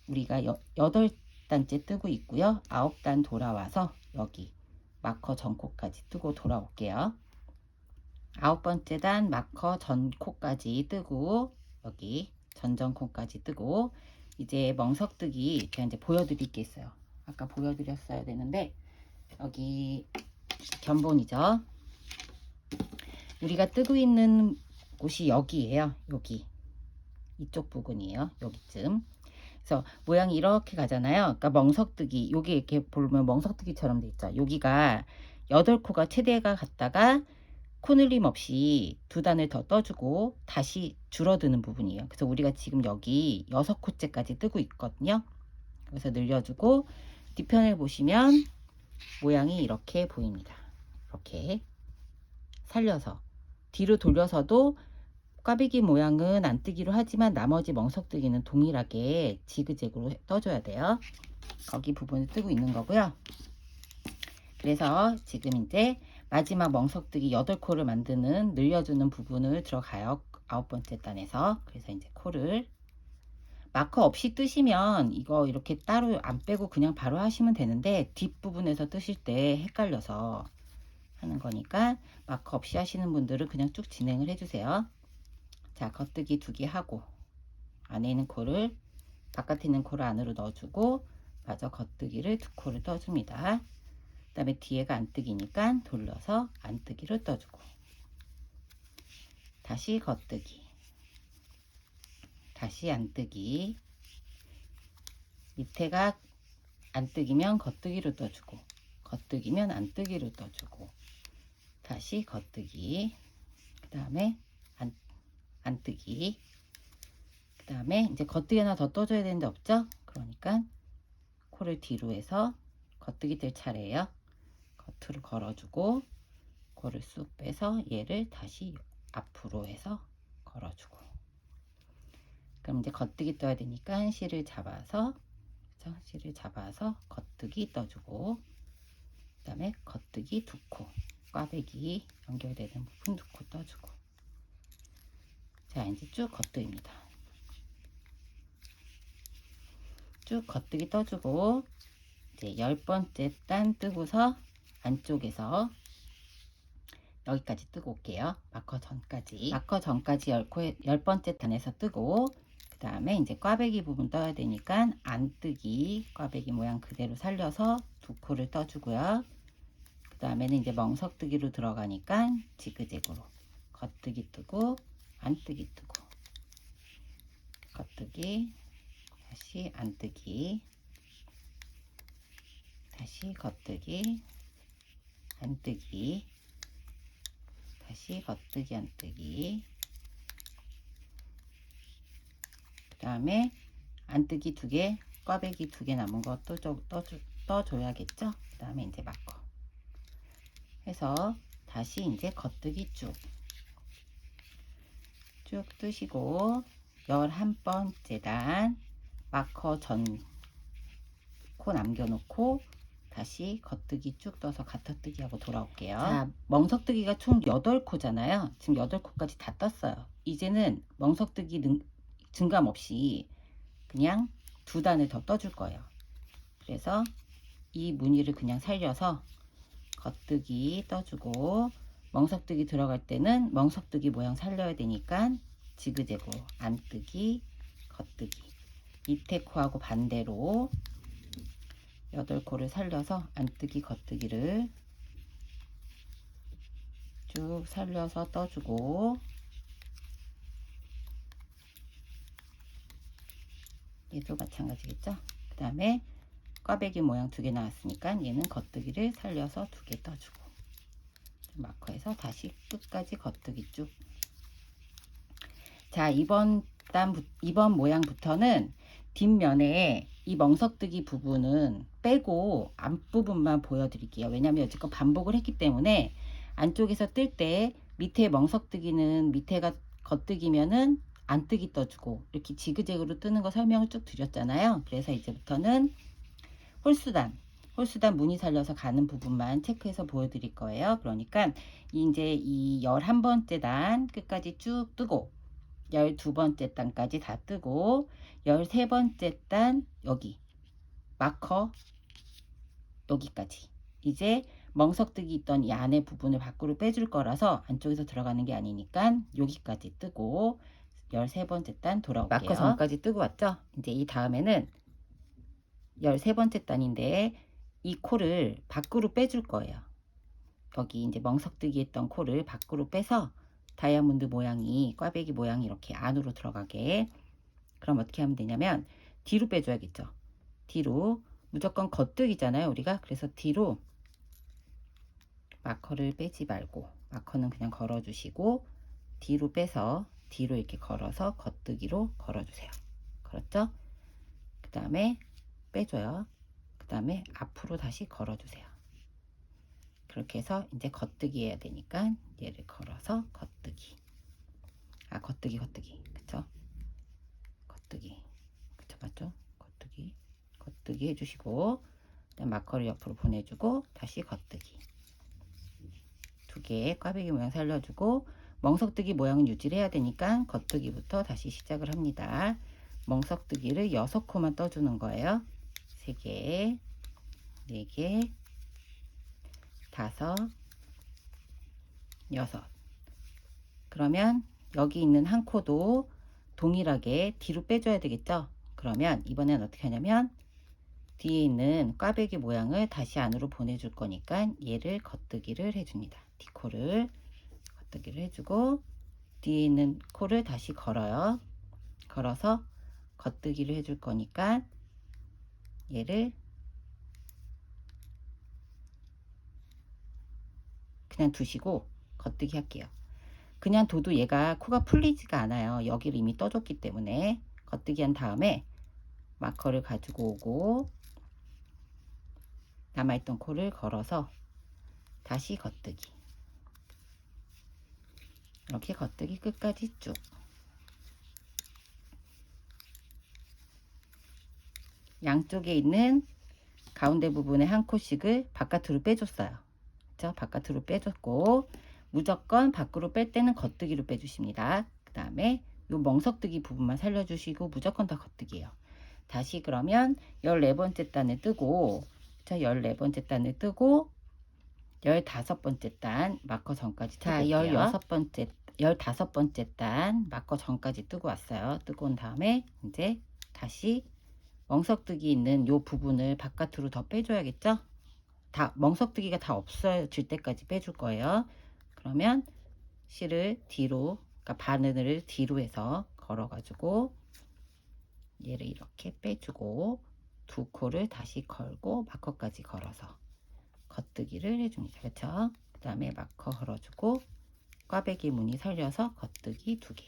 우리가 8단째 뜨고 있고요. 9단 돌아와서 여기 마커 전코까지 뜨고 돌아올게요. 9번째 단 마커 전코까지 뜨고 여기 전전코까지 뜨고, 이제 멍석뜨기 제가 이제 보여드릴 게 있어요. 아까 보여드렸어야 되는데 여기 견본이죠. 우리가 뜨고 있는 곳이 여기예요. 여기 이쪽 부분이에요. 여기쯤. 그래서 모양이 이렇게 가잖아요. 그러니까 멍석뜨기, 여기 이렇게 보면 멍석뜨기처럼 돼 있죠. 여기가 8코가 최대가 갔다가 코늘림 없이 2단을 더 떠주고 다시 줄어드는 부분이에요. 그래서 우리가 지금 여기 6코째까지 뜨고 있거든요. 그래서 늘려주고 뒤편을 보시면 모양이 이렇게 보입니다. 이렇게 살려서 뒤로 돌려서도 꽈배기 모양은 안 뜨기로 하지만 나머지 멍석뜨기는 동일하게 지그재그로 떠줘야 돼요. 거기 부분을 뜨고 있는 거고요. 그래서 지금 이제 마지막 멍석뜨기 8코를 만드는 늘려주는 부분을 들어가요. 9번째 단에서. 그래서 이제 코를 마커 없이 뜨시면 이거 이렇게 따로 안 빼고 그냥 바로 하시면 되는데 뒷부분에서 뜨실 때 헷갈려서 하는 거니까 마커 없이 하시는 분들은 그냥 쭉 진행을 해주세요. 자, 겉뜨기 2개 하고 안에 있는 코를 바깥에 있는 코를 안으로 넣어주고 마저 겉뜨기를 2코를 떠줍니다. 그 다음에 뒤에가 안뜨기니까 돌려서 안뜨기를 떠주고 다시 겉뜨기, 다시 안뜨기, 밑에가 안뜨기면 겉뜨기로 떠주고 겉뜨기면 안뜨기로 떠주고 다시 겉뜨기, 그 다음에 안뜨기, 그 다음에 이제 겉뜨기 하나 더 떠줘야 되는데 없죠? 그러니까 코를 뒤로 해서 겉뜨기 될 차례예요. 겉으로 걸어주고 코를 쑥 빼서 얘를 다시 앞으로 해서 걸어주고, 그럼 이제 겉뜨기 떠야 되니까 실을 잡아서, 그렇죠? 실을 잡아서 겉뜨기 떠주고, 그 다음에 겉뜨기 2코, 꽈배기 연결되는 부분 2코 떠주고, 자 이제 쭉 겉뜨기입니다. 쭉 겉뜨기 떠주고 이제 10번째 단 뜨고서 안쪽에서 여기까지 뜨고 올게요. 마커 전까지 10번째 단에서 뜨고, 그 다음에 이제 꽈배기 부분 떠야 되니까 안뜨기, 꽈배기 모양 그대로 살려서 2코를 떠주고요. 그 다음에는 이제 멍석뜨기로 들어가니까 지그재그로 겉뜨기 뜨고 안뜨기 뜨고 겉뜨기, 다시 안뜨기, 다시 겉뜨기, 안뜨기, 다시 겉뜨기, 안뜨기, 그 다음에 안뜨기 2개, 꽈배기 2개 남은 거 떠줘야겠죠? 그 다음에 이제 마커 해서 다시 이제 겉뜨기 쭉 뜨시고 11번째 단 마커 전 코 남겨놓고 다시 겉뜨기 쭉 떠서 가터뜨기 하고 돌아올게요. 자, 멍석뜨기가 총 8코잖아요. 지금 8코까지 다 떴어요. 이제는 멍석뜨기 증감 없이 그냥 2단을 더 떠줄 거예요. 그래서 이 무늬를 그냥 살려서 겉뜨기 떠주고, 멍석뜨기 들어갈 때는 멍석뜨기 모양 살려야 되니까 지그재그로 안뜨기, 겉뜨기, 밑에 코하고 반대로 8코를 살려서 안뜨기, 겉뜨기를 쭉 살려서 떠주고, 얘도 마찬가지겠죠? 그 다음에 꽈배기 모양 2개 나왔으니까 얘는 겉뜨기를 살려서 2개 떠주고, 마커해서 다시 끝까지 겉뜨기 쭉. 자, 이번 모양부터는 뒷면에 이 멍석뜨기 부분은 빼고 앞부분만 보여드릴게요. 왜냐면 여지껏 반복을 했기 때문에 안쪽에서 뜰 때 밑에 멍석뜨기는 밑에가 겉뜨기면은 안뜨기 떠주고 이렇게 지그재그로 뜨는 거 설명을 쭉 드렸잖아요. 그래서 이제부터는 홀수단 무늬 살려서 가는 부분만 체크해서 보여드릴 거예요. 그러니까 이제 이 11번째 단 끝까지 쭉 뜨고 12번째 단까지 다 뜨고 13번째 단 여기 마커 여기까지, 이제 멍석뜨기 있던 이 안에 부분을 밖으로 빼줄 거라서 안쪽에서 들어가는 게 아니니까 여기까지 뜨고 13번째 단 돌아올게요. 마커 전까지 뜨고 왔죠? 이제 이 다음에는 13번째 단인데 이 코를 밖으로 빼줄 거예요. 여기 이제 멍석뜨기 했던 코를 밖으로 빼서 다이아몬드 모양이, 꽈배기 모양이 이렇게 안으로 들어가게. 그럼 어떻게 하면 되냐면 뒤로 빼줘야겠죠. 뒤로, 무조건 겉뜨기잖아요 우리가. 그래서 뒤로 마커를 빼지 말고 마커는 그냥 걸어주시고 뒤로 빼서 뒤로 이렇게 걸어서 겉뜨기로 걸어주세요. 그렇죠? 그 다음에 빼줘요. 그 다음에 앞으로 다시 걸어주세요. 그렇게 해서 이제 겉뜨기 해야 되니까 얘를 걸어서 겉뜨기, 겉뜨기 그쵸? 겉뜨기, 그쵸? 맞죠? 겉뜨기 해주시고, 그다음 마커를 옆으로 보내주고 다시 겉뜨기 2개 꽈배기 모양 살려주고, 멍석뜨기 모양은 유지를 해야 되니까 겉뜨기부터 다시 시작을 합니다. 멍석뜨기를 6코만 떠주는 거예요. 3개, 4개, 5, 6. 그러면 여기 있는 한 코도 동일하게 뒤로 빼줘야 되겠죠. 그러면 이번엔 어떻게 하냐면 뒤에 있는 꽈배기 모양을 다시 안으로 보내줄 거니까 얘를 겉뜨기를 해줍니다. D코를 겉뜨기를 해주고 뒤에 있는 코를 다시 걸어요. 걸어서 겉뜨기를 해줄 거니까 얘를 그냥 두시고 겉뜨기 할게요. 그냥 둬도 얘가 코가 풀리지가 않아요. 여기를 이미 떠줬기 때문에 겉뜨기 한 다음에 마커를 가지고 오고 남아있던 코를 걸어서 다시 겉뜨기. 이렇게 겉뜨기 끝까지 쭉. 양쪽에 있는 가운데 부분에 한 코씩을 바깥으로 빼줬어요. 그렇죠? 바깥으로 빼줬고 무조건 밖으로 뺄 때는 겉뜨기로 빼주십니다. 그 다음에 요 멍석뜨기 부분만 살려주시고 무조건 다 겉뜨기예요. 다시 그러면 14번째 단을 뜨고, 자 14번째 단을 뜨고 15번째 단 마커 전까지 뜨고 올게요. 15번째 단 마커 전까지 뜨고 왔어요. 뜨고 온 다음에 이제 다시 멍석뜨기 있는 요 부분을 바깥으로 더 빼줘야겠죠? 다 멍석뜨기가 다 없어질 때까지 빼줄 거예요. 그러면 실을 뒤로, 그러니까 바늘을 뒤로 해서 걸어가지고 얘를 이렇게 빼주고 두 코를 다시 걸고 마커까지 걸어서 겉뜨기를 해줍니다. 그렇죠? 그 다음에 마커 걸어주고 꽈배기 무늬 살려서 겉뜨기 2개.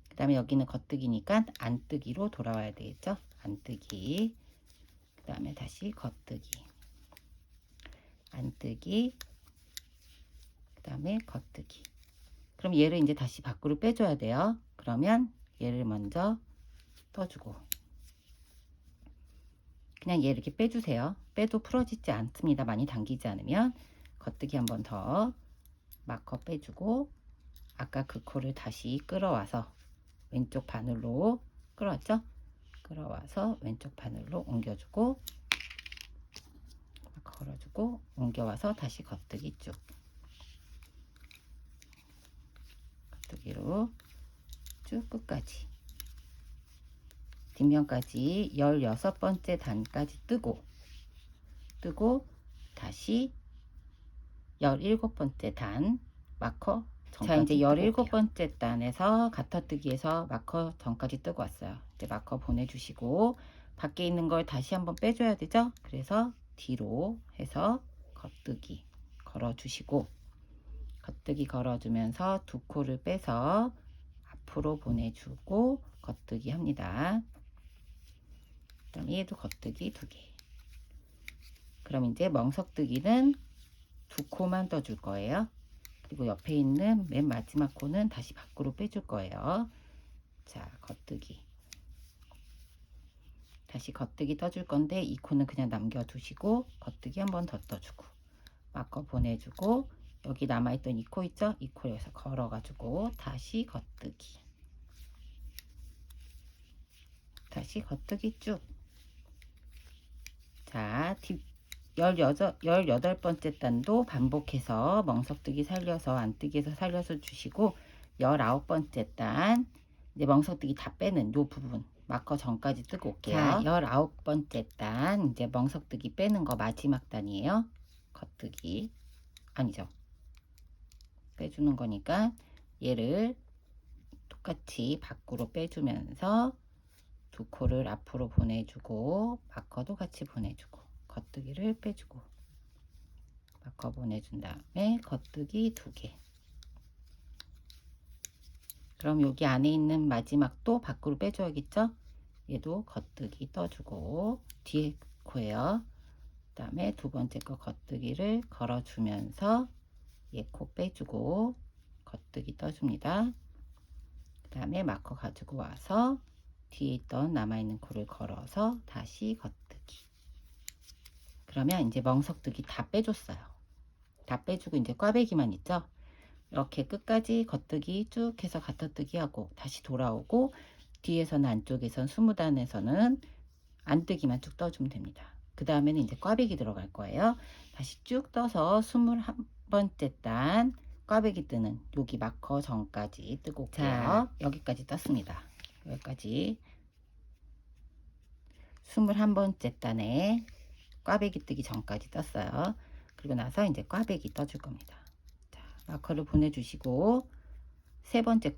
그 다음에 여기는 겉뜨기니까 안뜨기로 돌아와야 되겠죠? 안뜨기. 그 다음에 다시 겉뜨기. 안뜨기. 그 다음에 겉뜨기. 그럼 얘를 이제 다시 밖으로 빼줘야 돼요. 그러면 얘를 먼저 떠주고 그냥 얘 이렇게 빼주세요. 빼도 풀어지지 않습니다. 많이 당기지 않으면. 겉뜨기 한 번 더 마커 빼주고 아까 그 코를 다시 끌어와서 왼쪽 바늘로 끌어왔죠? 끌어와서 왼쪽 바늘로 옮겨주고 마커 걸어주고 옮겨와서 다시 겉뜨기 쭉. 겉뜨기로 쭉 끝까지 뒷면까지 16번째 단까지 뜨고 다시 17번째 단 마커 전까지. 자 이제 17번째 단에서 가터뜨기에서 마커 전까지 뜨고 왔어요. 이제 마커 보내주시고 밖에 있는 걸 다시 한번 빼줘야 되죠. 그래서 뒤로 해서 겉뜨기 걸어주시고 겉뜨기 걸어주면서 두 코를 빼서 앞으로 보내주고 겉뜨기 합니다. 그다음에 얘도 겉뜨기 2개. 그럼 이제 멍석뜨기는 2코만 떠줄 거예요. 그리고 옆에 있는 맨 마지막 코는 다시 밖으로 빼줄 거예요. 자, 겉뜨기. 다시 겉뜨기 떠줄 건데 이 코는 그냥 남겨두시고 겉뜨기 한 번 더 떠주고 마커 보내주고 여기 남아있던 이 코 있죠? 이 코에서 걸어가지고 다시 겉뜨기. 다시 겉뜨기 쭉. 자, 18번째 단도 반복해서 멍석뜨기 살려서 안뜨기에서 살려서 주시고 19번째 단 이제 멍석뜨기 다 빼는 요 부분 마커 전까지 뜨고 올게요. 자, 19번째 단 이제 멍석뜨기 빼는 거 마지막 단이에요. 겉뜨기 아니죠. 빼주는 거니까 얘를 똑같이 밖으로 빼주면서 두 코를 앞으로 보내주고 마커도 같이 보내주고 겉뜨기를 빼주고 마커 보내준 다음에 겉뜨기 2개. 그럼 여기 안에 있는 마지막도 밖으로 빼줘야겠죠? 얘도 겉뜨기 떠주고 뒤에 코예요. 그 다음에 두 번째 거 겉뜨기를 걸어주면서 얘 코 빼주고 겉뜨기 떠줍니다. 그 다음에 마커 가지고 와서 뒤에 있던 남아있는 코를 걸어서 다시 겉뜨기. 그러면 이제 멍석뜨기 다 빼줬어요. 다 빼주고 이제 꽈배기만 있죠? 이렇게 끝까지 겉뜨기 쭉 해서 가터뜨기 하고 다시 돌아오고, 뒤에서는 안쪽에선 20단에서는 안뜨기만 쭉 떠주면 됩니다. 그 다음에는 이제 꽈배기 들어갈 거예요. 다시 쭉 떠서 21번째 단 꽈배기 뜨는 여기 마커 전까지 뜨고 올게요. 자, 여기까지 떴습니다. 여기까지 21번째 단에 꽈배기 뜨기 전까지 떴어요. 그리고 나서 이제 꽈배기 떠줄 겁니다. 자, 마커를 보내주시고 세 번째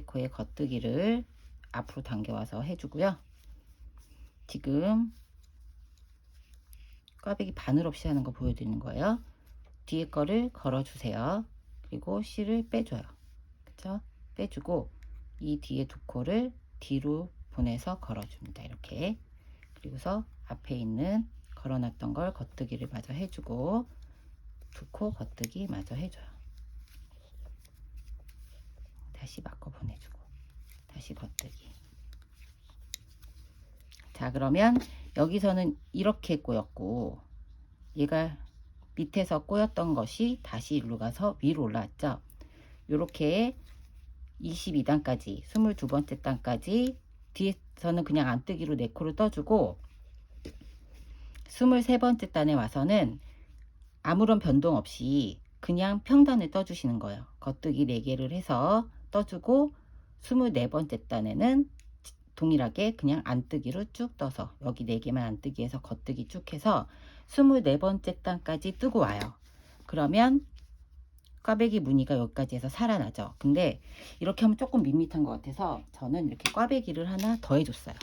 코의 겉뜨기를 앞으로 당겨와서 해주고요. 지금 꽈배기 바늘 없이 하는 거 보여드리는 거예요. 뒤에 거를 걸어주세요. 그리고 실을 빼줘요. 그쵸? 빼주고 이 뒤에 두 코를 뒤로 보내서 걸어줍니다. 이렇게. 그리고서 앞에 있는 걸어놨던 걸 겉뜨기를 마저 해주고 두 코 겉뜨기 마저 해줘요. 다시 바꿔 보내주고 다시 겉뜨기. 자, 그러면 여기서는 이렇게 꼬였고 얘가 밑에서 꼬였던 것이 다시 일로 가서 위로 올라왔죠. 요렇게 22단까지 22번째 단까지 뒤에서는 그냥 안뜨기로 4코를 떠주고 23번째 단에 와서는 아무런 변동 없이 그냥 평단을 떠주시는 거예요. 겉뜨기 4개를 해서 떠주고 24번째 단에는 동일하게 그냥 안뜨기로 쭉 떠서 여기 4개만 안뜨기 해서 겉뜨기 쭉 해서 24번째 단까지 뜨고 와요. 그러면 꽈배기 무늬가 여기까지 해서 살아나죠. 근데 이렇게 하면 조금 밋밋한 것 같아서 저는 이렇게 꽈배기를 하나 더 해줬어요.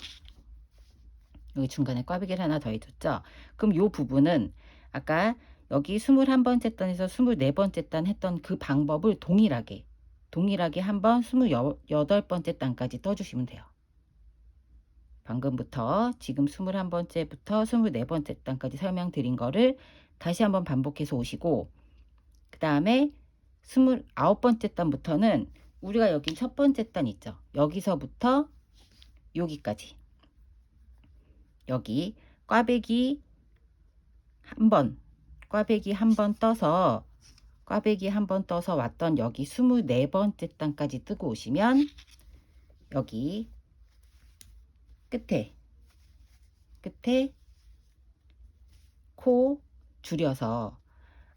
여기 중간에 꽈배기를 하나 더 해줬죠. 그럼 이 부분은 아까 여기 21번째 단에서 24번째 단 했던 그 방법을 동일하게 한번 28번째 단까지 떠주시면 돼요. 방금부터 지금 21번째부터 24번째 단까지 설명드린 거를 다시 한번 반복해서 오시고, 그 다음에 29번째 단부터는 우리가 여기 첫 번째 단 있죠. 여기서부터 여기까지 여기 꽈배기 한 번 떠서 왔던 여기 24번째 단까지 뜨고 오시면 여기 끝에 코 줄여서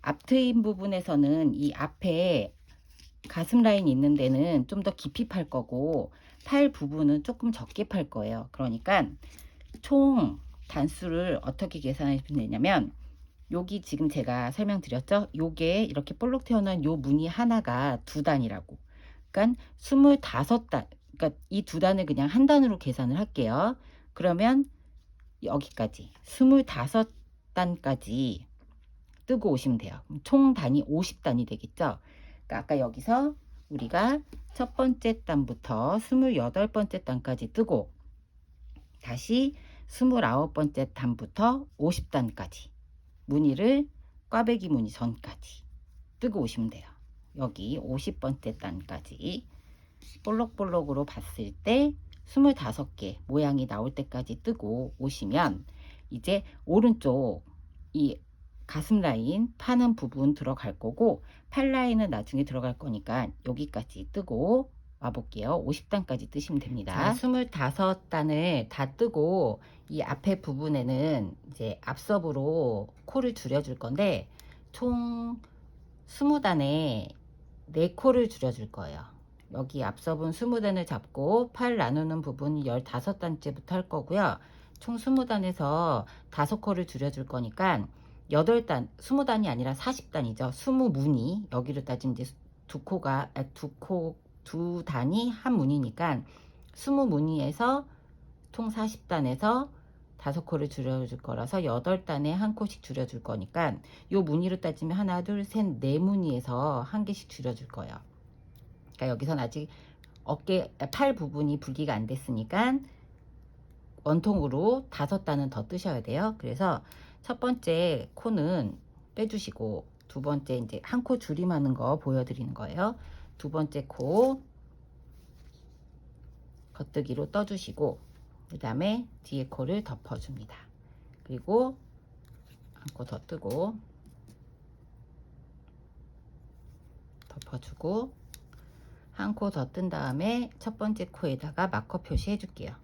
앞 트임 부분에서는 이 앞에 가슴 라인 있는 데는 좀 더 깊이 팔 거고 팔 부분은 조금 적게 팔 거예요. 그러니까 총 단수를 어떻게 계산하시면 되냐면 여기 지금 제가 설명드렸죠. 요게 이렇게 볼록 튀어나온 요 무늬 하나가 2단이라고. 그러니까 25단. 그러니까 이 2단을 그냥 한 단으로 계산을 할게요. 그러면 여기까지 25단까지 뜨고 오시면 돼요. 총 단이 50단이 되겠죠. 그러니까 아까 여기서 우리가 첫 번째 단부터 28번째 단까지 뜨고 다시 29번째 단부터 50단까지 무늬를 꽈배기 무늬 전까지 뜨고 오시면 돼요. 여기 50번째 단까지 볼록볼록으로 봤을 때 25개 모양이 나올 때까지 뜨고 오시면 이제 오른쪽 이 가슴 라인 파는 부분 들어갈 거고 팔 라인은 나중에 들어갈 거니까 여기까지 뜨고 와볼게요. 50단까지 뜨시면 됩니다. 자, 25단을 다 뜨고 이 앞에 부분에는 이제 앞섭으로 코를 줄여줄 건데 총 20단에 4코를 줄여줄 거예요. 여기 앞섭은 20단을 잡고 팔 나누는 부분이 15단째부터 할 거고요. 총 20단에서 5코를 줄여줄 거니까 8단, 20단이 아니라 40단이죠. 20무늬. 여기로 따지면 이제 두 단이 한 무늬니까 20무늬에서 총 40단에서 5코를 줄여줄 거라서 8단에 한 코씩 줄여줄 거니까 요 무늬로 따지면 하나, 둘, 셋, 4무늬에서 한 개씩 줄여줄 거예요. 그러니까 여기선 아직 팔 부분이 분리가 안 됐으니까 원통으로 5단은 더 뜨셔야 돼요. 그래서 첫 번째 코는 빼주시고 두 번째 이제 한 코 줄임하는 거 보여드리는 거예요. 두 번째 코 겉뜨기로 떠주시고 그 다음에 뒤에 코를 덮어줍니다. 그리고 한 코 더 뜨고 줄여주고 한 코 더 뜬 다음에 첫 번째 코에다가 마커 표시해 줄게요.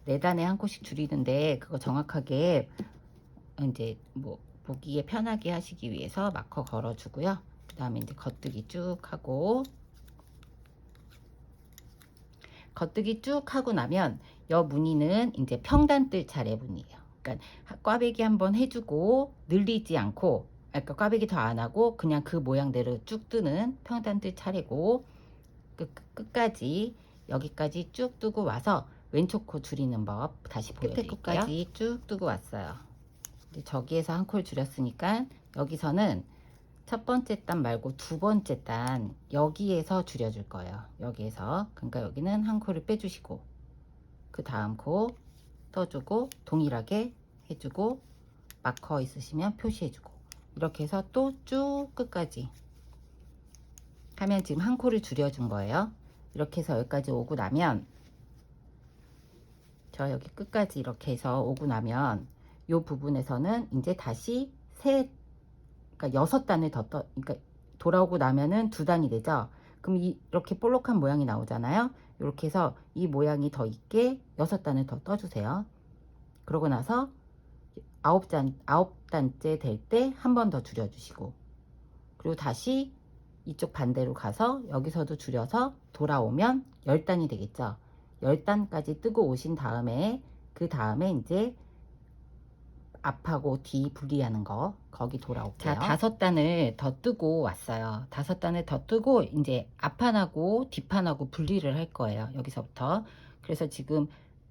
4단에 한 코씩 줄이는데 그거 정확하게 이제 뭐 보기에 편하게 하시기 위해서 마커 걸어 주고요. 그 다음에 이제 겉뜨기 쭉 하고, 겉뜨기 쭉 하고 나면 여 무늬는 이제 평단 뜰 차례 무늬예요. 그러니까 꽈배기 한번 해주고 늘리지 않고, 그러니까 꽈배기 더 안 하고 그냥 그 모양대로 쭉 뜨는 평단 뜰 차례고, 끝까지 여기까지 쭉 뜨고 와서 왼쪽 코 줄이는 법 다시 보여드릴게요. 끝에 코까지 쭉 뜨고 왔어요. 이제 저기에서 한 콜 줄였으니까 여기서는 첫 번째 단 말고 두 번째 단 여기에서 줄여줄 거예요. 여기에서. 그러니까 여기는 한 콜을 빼주시고 그 다음 코 떠주고 동일하게 해주고 마커 있으시면 표시해주고 이렇게 해서 또 쭉 끝까지 하면 지금 한 콜을 줄여준 거예요. 이렇게 해서 여기까지 오고 나면 저 여기 끝까지 이렇게 해서 오고 나면 이 부분에서는 이제 다시 그러니까 6단을 더 그러니까 돌아오고 나면은 2단이 되죠. 그럼 이렇게 볼록한 모양이 나오잖아요. 이렇게 해서 이 모양이 더 있게 6단을 더 떠주세요. 그러고 나서 9단째 될 때 한 번 더 줄여주시고, 그리고 다시 이쪽 반대로 가서 여기서도 줄여서 돌아오면 10단이 되겠죠. 10단까지 뜨고 오신 다음에 그 다음에 이제 앞하고 뒤 분리하는 거 거기 돌아올게요. 자, 5단을 더 뜨고 왔어요. 5단을 더 뜨고 이제 앞판하고 뒷판하고 분리를 할 거예요. 여기서부터. 그래서 지금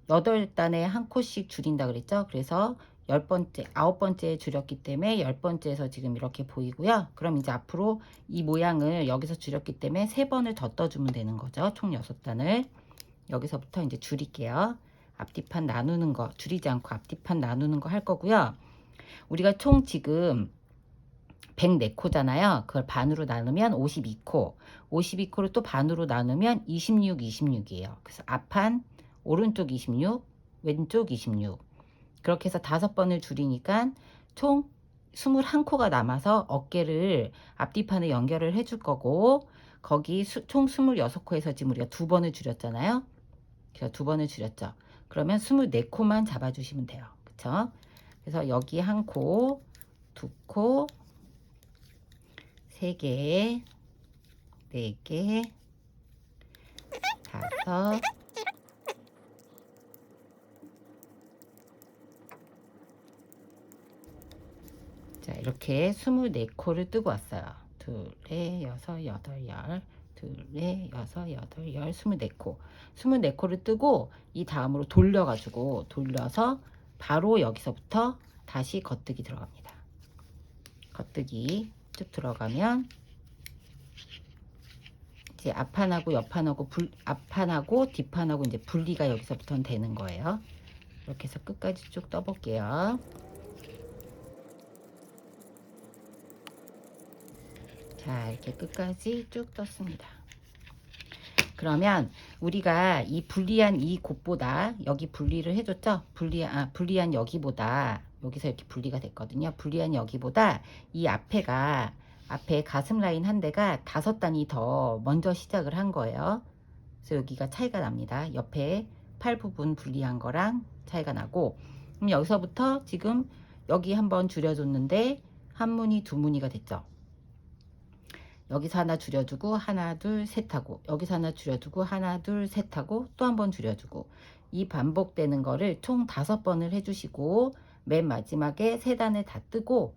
8단에 한 코씩 줄인다 그랬죠. 그래서 10번째, 9번째 줄였기 때문에 10번째에서 지금 이렇게 보이고요. 그럼 이제 앞으로 이 모양을 여기서 줄였기 때문에 3번을 더 떠주면 되는 거죠. 총 6단을. 여기서부터 이제 줄일게요. 앞뒤판 나누는 거 줄이지 않고 앞뒤판 나누는 거 할 거고요. 우리가 총 지금 104코잖아요. 그걸 반으로 나누면 52코. 52코를 또 반으로 나누면 26, 26이에요. 그래서 앞판 오른쪽 26, 왼쪽 26. 그렇게 해서 5번을 줄이니까 총 21코가 남아서 어깨를 앞뒤판에 연결을 해줄 거고, 거기 총 26코에서 지금 우리가 2번을 줄였잖아요. 그래서 2번을 줄였죠. 그러면 24코만 잡아주시면 돼요. 그쵸? 그래서 여기 한 코, 2코, 3개, 4개, 5, 자, 이렇게 24코를 뜨고 왔어요. 2, 4, 6, 8, 10. 둘, 넷, 여섯, 여덟, 24코. 24코를 뜨고 이 다음으로 돌려가지고 돌려서 바로 여기서부터 다시 겉뜨기 들어갑니다. 겉뜨기 쭉 들어가면 이제 앞판하고 옆판하고 앞판하고 뒷판하고 이제 분리가 여기서부터는 되는 거예요. 이렇게 해서 끝까지 쭉 떠볼게요. 자, 이렇게 끝까지 쭉 떴습니다. 그러면 우리가 이 분리한 이 곳보다 여기 분리를 해줬죠? 분리한 여기보다 여기서 이렇게 분리가 됐거든요. 분리한 여기보다 이 앞에 가슴 라인 한 대가 5단이 더 먼저 시작을 한 거예요. 그래서 여기가 차이가 납니다. 옆에 팔 부분 분리한 거랑 차이가 나고, 그럼 여기서부터 지금 여기 한번 줄여줬는데 한 무늬, 2무늬가 됐죠. 여기서 하나 줄여주고 하나 둘 셋 하고, 여기서 하나 줄여주고 하나 둘 셋 하고 또 한 번 줄여주고, 이 반복되는 거를 총 5번을 해주시고 맨 마지막에 3단을 다 뜨고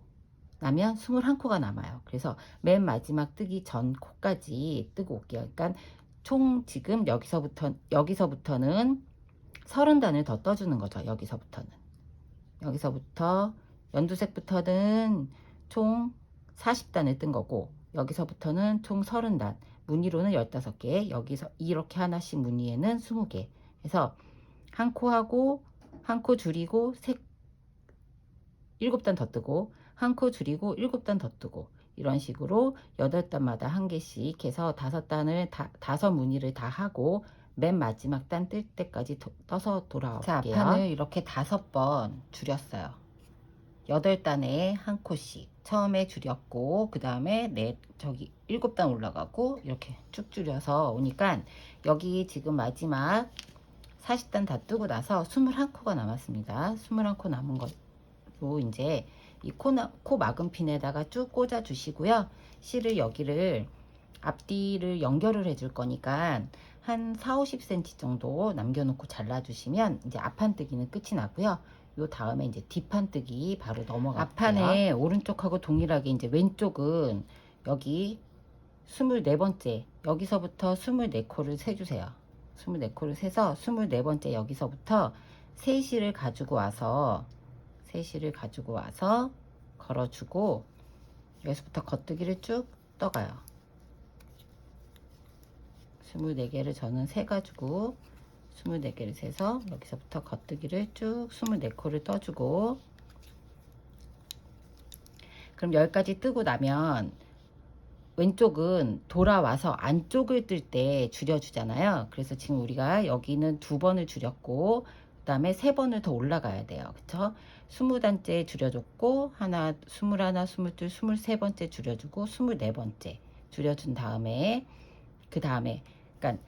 나면 21코가 남아요. 그래서 맨 마지막 뜨기 전 코까지 뜨고 올게요. 그러니까 총 지금 여기서부터는 30단을 더 떠주는 거죠. 여기서부터 연두색부터는 총 40단을 뜬 거고, 여기서부터는 총 30단, 무늬로는 15개, 여기서 이렇게 하나씩 무늬에는 20개. 그래서 한 코 하고 한 코 줄이고 7단 더 뜨고, 한 코 줄이고 7단 더 뜨고, 이런 식으로 8단마다 한 개씩 해서 5단을 5무늬를 다 하고 맨 마지막 단 뜰 때까지 떠서 돌아올게요. 자, 앞판을 이렇게 5번 줄였어요. 8단에 한 코씩. 처음에 줄였고 그 다음에 저기 7단 올라가고 이렇게 쭉 줄여서 오니까 여기 지금 마지막 40단 다 뜨고 나서 21코가 남았습니다. 21코 남은 걸로 이제 이 코 막은 핀에다가 쭉 꽂아 주시고요. 실을 여기를 앞뒤를 연결을 해줄 거니까 한 4-50cm 정도 남겨놓고 잘라주시면 이제 앞판뜨기는 끝이 나고요. 요 다음에 이제 뒷판뜨기 바로 넘어갈게요. 앞판에 오른쪽하고 동일하게 이제 왼쪽은 여기 24번째 여기서부터 24코를 세주세요. 24코를 세서 24번째 여기서부터 3실을 가지고 와서 걸어주고 여기서부터 겉뜨기를 쭉 떠가요. 24개를 저는 세가지고 24개를 세서 여기서부터 겉뜨기를 쭉 24코를 떠주고, 그럼 여기까지 뜨고 나면 왼쪽은 돌아와서 안쪽을 뜰 때 줄여주잖아요. 그래서 지금 우리가 여기는 2번을 줄였고 그 다음에 3번을 더 올라가야 돼요. 그쵸? 20단째 줄여줬고 하나, 21, 22, 23번째 줄여주고 24번째 줄여준 다음에 그 다음에 그러니까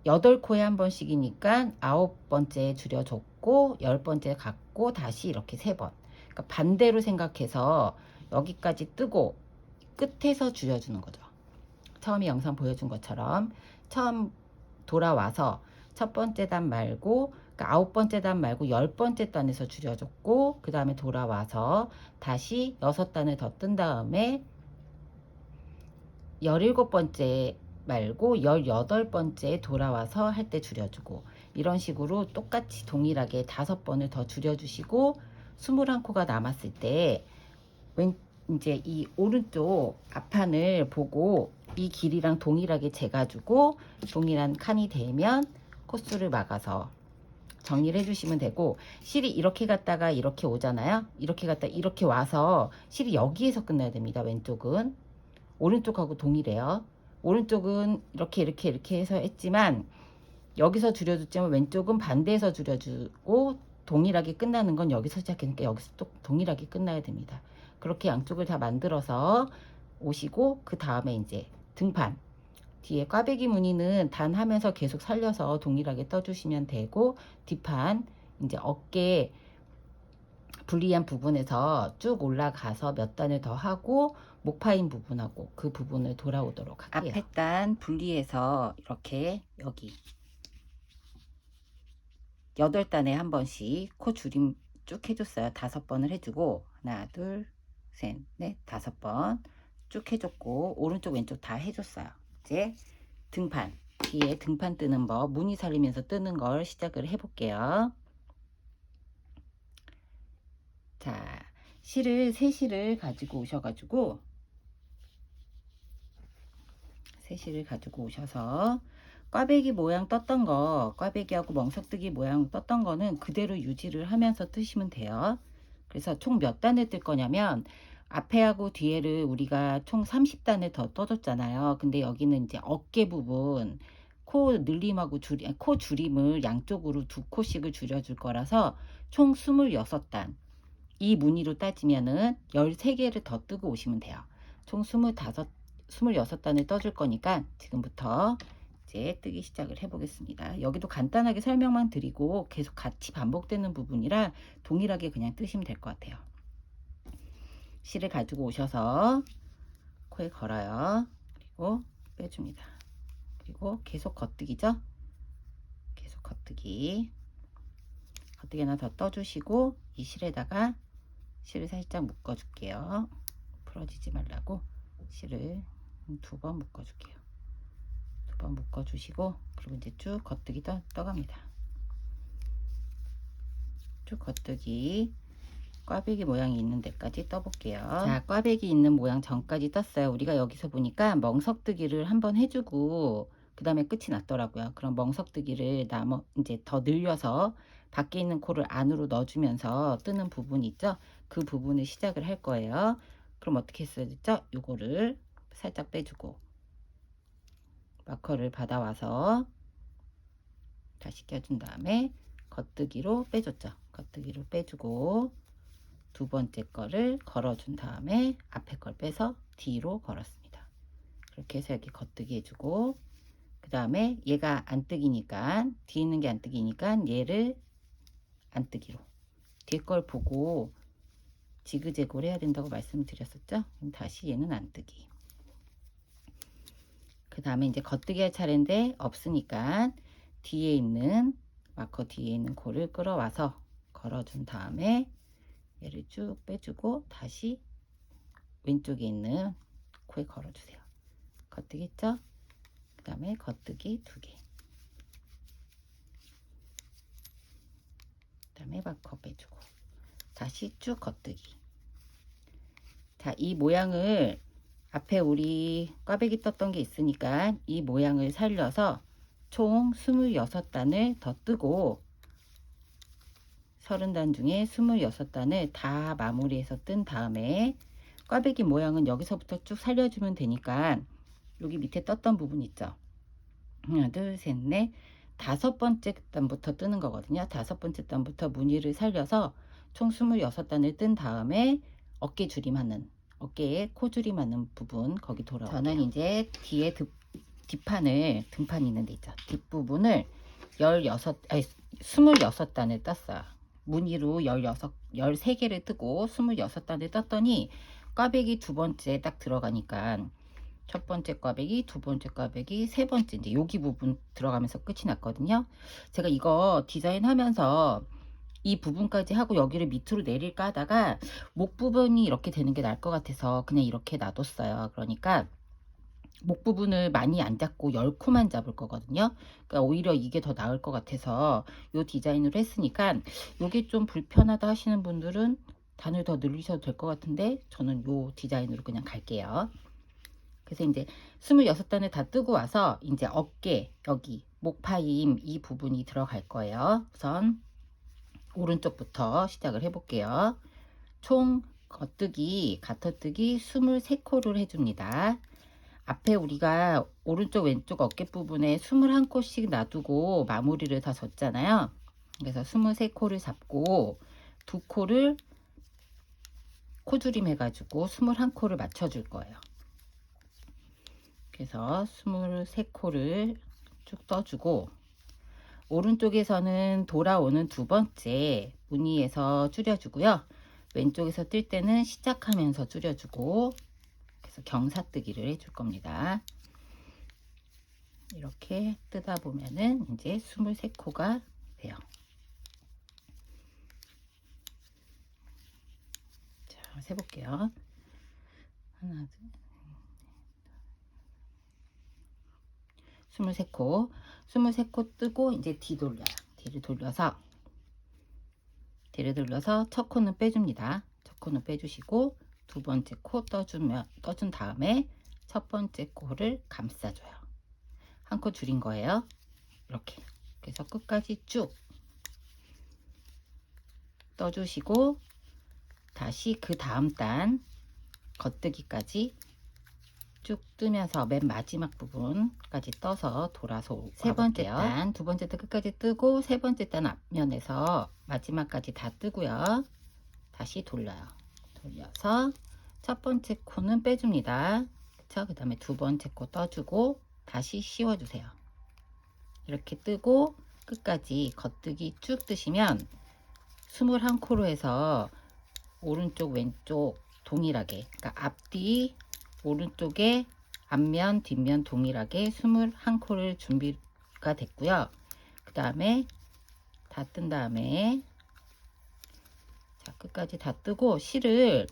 8코에 한 번씩이니까 9번째 줄여줬고 10번째 갔고 다시 이렇게 3번. 그러니까 반대로 생각해서 여기까지 뜨고 끝에서 줄여주는 거죠. 처음에 영상 보여준 것처럼 처음 돌아와서 첫 번째 단 말고 그러니까 9번째 단 말고 10번째 단에서 줄여줬고 그 다음에 돌아와서 다시 6단을 더 뜬 다음에 17번째 말고 18번째 돌아와서 할 때 줄여주고, 이런 식으로 똑같이 동일하게 5번을 더 줄여주시고 21코가 남았을 때 이제 이 오른쪽 앞판을 보고 이 길이랑 동일하게 재가지고 동일한 칸이 되면 코수를 막아서 정리를 해주시면 되고, 실이 이렇게 갔다가 이렇게 오잖아요. 이렇게 갔다 이렇게 와서 실이 여기에서 끝나야 됩니다. 왼쪽은 오른쪽하고 동일해요. 오른쪽은 이렇게 해서 했지만 여기서 줄여줬지만 왼쪽은 반대에서 줄여주고 동일하게 끝나는 건 여기서 시작하니까 여기서 또 동일하게 끝나야 됩니다. 그렇게 양쪽을 다 만들어서 오시고 그 다음에 이제 등판 뒤에 꽈배기 무늬는 단 하면서 계속 살려서 동일하게 떠주시면 되고, 뒷판 이제 어깨 불리한 부분에서 쭉 올라가서 몇 단을 더 하고 목파인 부분하고 그 부분을 돌아오도록 할게요. 앞에 단 분리해서 이렇게 여기 8단에 한 번씩 코 줄임 쭉 해줬어요. 5번을 해주고 하나 둘 셋 넷 5번 쭉 해줬고 오른쪽 왼쪽 다 해줬어요. 이제 등판 뒤에 등판 뜨는 법 무늬 살리면서 뜨는 걸 시작을 해볼게요. 자, 새 실을 가지고 오셔가지고 꽈배기 모양 떴던 거, 꽈배기하고 멍석뜨기 모양 떴던 거는 그대로 유지를 하면서 뜨시면 돼요. 그래서 총 몇 단을 뜰 거냐면 앞에하고 뒤에를 우리가 총 30단을 더 떠줬잖아요. 근데 여기는 이제 어깨 부분 코 늘림하고 코 줄임을 양쪽으로 2코씩을 줄여줄 거라서 총 26단. 이 무늬로 따지면은 13개를 더 뜨고 오시면 돼요. 총 26단을 떠줄 거니까 지금부터 이제 뜨기 시작을 해 보겠습니다. 여기도 간단하게 설명만 드리고 계속 같이 반복되는 부분이라 동일하게 그냥 뜨시면 될 것 같아요. 실을 가지고 오셔서 코에 걸어요. 그리고 빼줍니다. 그리고 계속 겉뜨기죠. 계속 겉뜨기 하나 더 떠주시고 이 실에다가 실을 살짝 묶어 줄게요. 풀어지지 말라고 실을 2번 묶어 줄게요. 2번 묶어 주시고 그리고 이제 쭉 겉뜨기 떠갑니다. 쭉 겉뜨기 꽈배기 모양이 있는 데까지 떠볼게요. 자, 꽈배기 있는 모양 전까지 떴어요. 우리가 여기서 보니까 멍석뜨기를 한번 해주고 그 다음에 끝이 났더라고요. 그럼 멍석뜨기를 이제 더 늘려서 밖에 있는 코를 안으로 넣어주면서 뜨는 부분 있죠? 그 부분을 시작을 할 거예요. 그럼 어떻게 했어야 됐죠? 요거를 살짝 빼주고 마커를 받아와서 다시 껴준 다음에 겉뜨기로 빼줬죠. 겉뜨기로 빼주고 두 번째 거를 걸어준 다음에 앞에 걸 빼서 뒤로 걸었습니다. 그렇게 해서 여기 겉뜨기 해주고, 그 다음에 얘가 안 뜨기니까, 뒤에 있는 게 안 뜨기니까 얘를 안 뜨기로, 뒤에 걸 보고 지그재그로 해야 된다고 말씀드렸었죠. 그럼 다시 얘는 안 뜨기. 그 다음에 이제 겉뜨기 할 차례인데 없으니까 뒤에 있는 마커 뒤에 있는 코를 끌어와서 걸어준 다음에 얘를 쭉 빼주고 다시 왼쪽에 있는 코에 걸어주세요. 겉뜨기 있죠? 그 다음에 겉뜨기 2개. 그 다음에 마커 빼주고 다시 쭉 겉뜨기. 자, 이 모양을 앞에 우리 꽈배기 떴던 게 있으니까 이 모양을 살려서 총 26단을 더 뜨고 30단 중에 26단을 다 마무리해서 뜬 다음에 꽈배기 모양은 여기서부터 쭉 살려주면 되니까 여기 밑에 떴던 부분 있죠. 하나, 둘, 셋, 넷, 5번째 단부터 뜨는 거거든요. 5번째 단부터 무늬를 살려서 총 26단을 뜬 다음에 어깨 줄임하는, 어깨에 코줄임하는 부분 거기 돌아올게요. 저는 이제 뒤에 뒷판을, 등판 있는 데 있죠. 뒷부분을 26단을 떴어요. 무늬로 13개를 뜨고 26단을 떴더니 꽈배기 두 번째 딱 들어가니까 첫 번째 꽈배기, 두 번째 꽈배기, 세 번째 이제 여기 부분 들어가면서 끝이 났거든요. 제가 이거 디자인하면서 이 부분까지 하고 여기를 밑으로 내릴까 하다가 목 부분이 이렇게 되는 게 나을 것 같아서 그냥 이렇게 놔뒀어요. 그러니까 목 부분을 많이 안 잡고 10코만 잡을 거거든요. 그러니까 오히려 이게 더 나을 것 같아서 이 디자인으로 했으니까 이게 좀 불편하다 하시는 분들은 단을 더 늘리셔도 될 것 같은데 저는 이 디자인으로 그냥 갈게요. 그래서 이제 26단을 다 뜨고 와서 이제 어깨 여기 목파임 이 부분이 들어갈 거예요. 우선 오른쪽부터 시작을 해 볼게요. 총 겉뜨기, 가터뜨기 23코를 해줍니다. 앞에 우리가 오른쪽 왼쪽 어깨 부분에 21코씩 놔두고 마무리를 다 줬잖아요. 그래서 23코를 잡고 2코를 코줄임 해가지고 21코를 맞춰줄 거예요. 그래서 23코를 쭉 떠주고 오른쪽에서는 돌아오는 두 번째 무늬에서 줄여주고요. 왼쪽에서 뜰 때는 시작하면서 줄여주고 그래서 경사뜨기를 해줄 겁니다. 이렇게 뜨다 보면은 이제 23코가 돼요. 자, 세볼게요. 하나, 둘, 23코. 23코 뜨고 이제 뒤돌려요. 뒤를 돌려서 첫 코는 빼줍니다. 첫 코는 빼주시고 두 번째 코 떠준 다음에 첫 번째 코를 감싸줘요. 한 코 줄인 거예요. 이렇게. 그래서 끝까지 쭉 떠주시고 다시 그 다음 단 겉뜨기까지 쭉 뜨면서 맨 마지막 부분까지 떠서 돌아서 세 번째 단, 두 번째 단 끝까지 뜨고 세 번째 단 앞면에서 마지막까지 다 뜨고요. 다시 돌려요. 돌려서 첫 번째 코는 빼줍니다. 그쵸? 그 다음에 두 번째 코 떠주고 다시 씌워주세요. 이렇게 뜨고 끝까지 겉뜨기 쭉 뜨시면 21코로 해서 오른쪽 왼쪽 동일하게, 그러니까 앞뒤 오른쪽에 앞면 뒷면 동일하게 21코를 준비가 됐고요. 그 다음에 다 뜬 다음에 자, 끝까지 다 뜨고 실을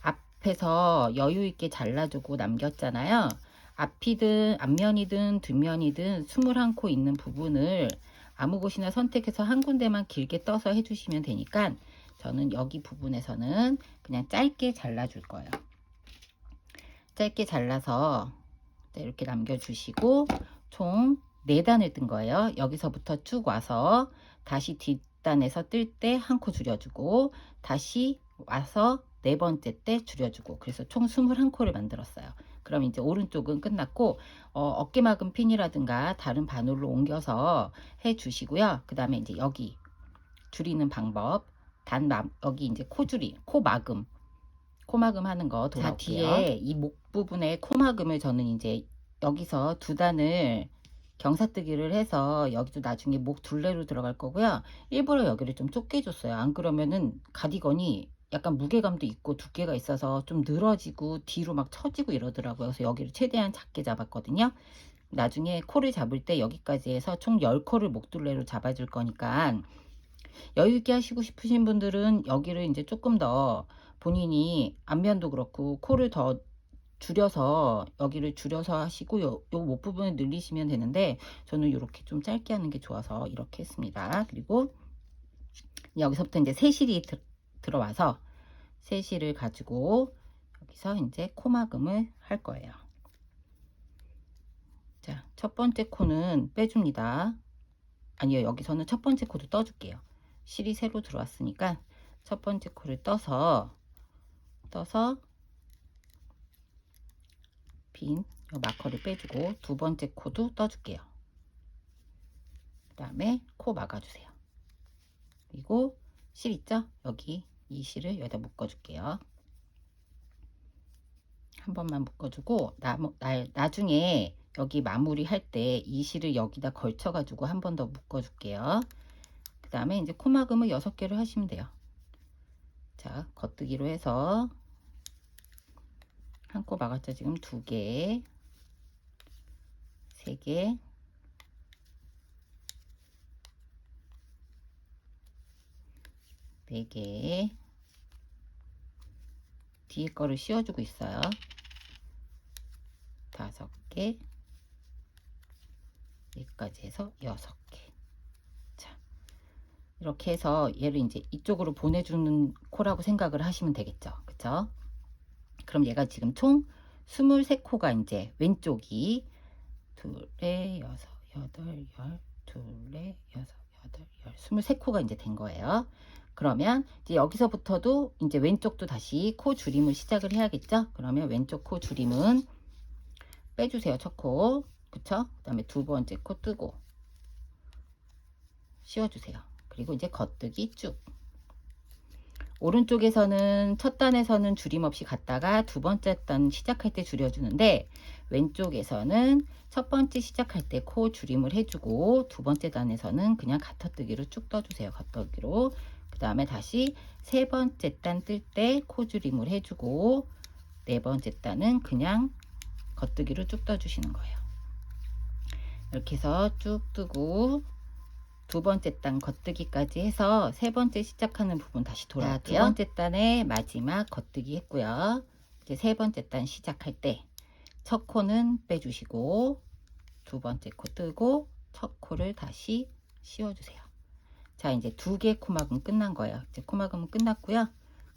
앞에서 여유 있게 잘라주고 남겼잖아요. 앞이든 앞면이든 뒷면이든 21코 있는 부분을 아무 곳이나 선택해서 한 군데만 길게 떠서 해주시면 되니까 저는 여기 부분에서는 그냥 짧게 잘라줄 거예요. 짧게 잘라서 이렇게 남겨주시고 총 4단을 뜬 거예요. 여기서부터 쭉 와서 다시 뒷단에서 뜰 때 한 코 줄여주고 다시 와서 네 번째 때 줄여주고 그래서 총 21코를 만들었어요. 그럼 이제 오른쪽은 끝났고 어깨막은 핀이라든가 다른 바늘로 옮겨서 해 주시고요. 그 다음에 이제 여기 줄이는 방법 여기 이제 코줄이, 코막음 하는 거 돌아올게요. 자, 뒤에 이 목 부분에 코막음을 저는 이제 여기서 두 단을 경사뜨기를 해서 여기도 나중에 목 둘레로 들어갈 거고요. 일부러 여기를 좀 좁게 줬어요. 안 그러면은 가디건이 약간 무게감도 있고 두께가 있어서 좀 늘어지고 뒤로 막 처지고 이러더라고요. 그래서 여기를 최대한 작게 잡았거든요. 나중에 코를 잡을 때 여기까지 해서 총 10코를 목둘레로 잡아줄 거니까 여유 있게 하시고 싶으신 분들은 여기를 이제 조금 더 본인이 앞면도 그렇고 코를 더 줄여서 여기를 줄여서 하시고 요 목 부분을 늘리시면 되는데 저는 이렇게 좀 짧게 하는 게 좋아서 이렇게 했습니다. 그리고 여기서부터 이제 새실이 들어와서 새실을 가지고 여기서 이제 코막음을 할 거예요. 자, 첫 번째 코는 빼줍니다. 아니요, 여기서는 첫 번째 코도 떠줄게요. 실이 새로 들어왔으니까 첫 번째 코를 떠서 빈 마커를 빼주고 두 번째 코도 떠줄게요. 그 다음에 코 막아주세요. 그리고 실 있죠? 여기 이 실을 여기다 묶어줄게요. 한 번만 묶어주고 나중에 여기 마무리 할 때 이 실을 여기다 걸쳐 가지고 한 번 더 묶어줄게요. 그 다음에 이제 코막음을 6개를 하시면 돼요. 자, 겉뜨기로 해서 한 코 막았죠? 지금 2개, 3개, 4개, 뒤에 거를 씌워주고 있어요. 5개, 여기까지 해서 6개. 자, 이렇게 해서 얘를 이제 이쪽으로 보내주는 코라고 생각을 하시면 되겠죠. 그쵸? 그럼 얘가 지금 총 23코가 이제 왼쪽이 2, 4, 6, 8, 10, 2, 4, 6, 8, 10, 23코가 이제 된 거예요. 그러면 이제 여기서부터도 이제 왼쪽도 다시 코 줄임을 시작을 해야겠죠. 그러면 왼쪽 코 줄임은 빼주세요. 첫 코, 그쵸? 그 다음에 두 번째 코 뜨고 씌워주세요. 그리고 이제 겉뜨기 쭉. 오른쪽에서는 첫 단에서는 줄임 없이 갔다가 두 번째 단 시작할 때 줄여주는데 왼쪽에서는 첫 번째 시작할 때 코 줄임을 해주고 두 번째 단에서는 그냥 가터뜨기로 쭉 떠주세요. 겉뜨기로. 그 다음에 다시 세 번째 단 뜰 때 코 줄임을 해주고 네 번째 단은 그냥 겉뜨기로 쭉 떠주시는 거예요. 이렇게 해서 쭉 뜨고 두 번째 단 겉뜨기까지 해서 세 번째 시작하는 부분 다시 돌아올게요. 두 번째 단에 마지막 겉뜨기 했고요. 이제 세 번째 단 시작할 때 첫 코는 빼주시고 두 번째 코 뜨고 첫 코를 다시 씌워주세요. 자, 이제 2개 코막음 끝난 거예요. 이제 코막음은 끝났고요.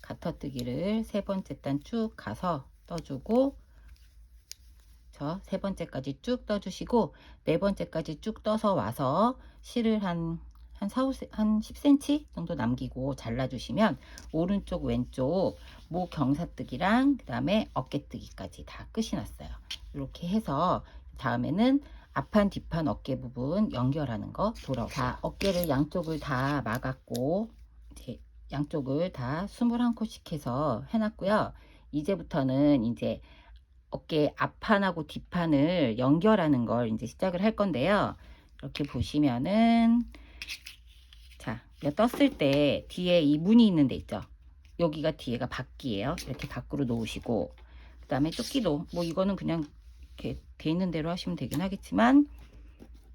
가터뜨기를 세 번째 단 쭉 가서 떠주고 저 세 번째까지 쭉 떠주시고 네 번째까지 쭉 떠서 와서 실을 한 10cm 정도 남기고 잘라주시면 오른쪽 왼쪽 목 경사뜨기랑 그 다음에 어깨뜨기까지 다 끝이 났어요. 이렇게 해서 다음에는 앞판 뒷판 어깨 부분 연결하는 거 돌아오고 자, 어깨를 양쪽을 다 막았고 이제 양쪽을 다 21코씩 해서 해놨고요. 이제부터는 이제 어깨 앞판하고 뒷판을 연결하는 걸 이제 시작을 할 건데요. 이렇게 보시면은 자, 떴을 때 뒤에 이 문이 있는 데 있죠. 여기가 뒤에가 바퀴예요. 이렇게 밖으로 놓으시고 그 다음에 조끼도 뭐 이거는 그냥 이렇게 돼 있는 대로 하시면 되긴 하겠지만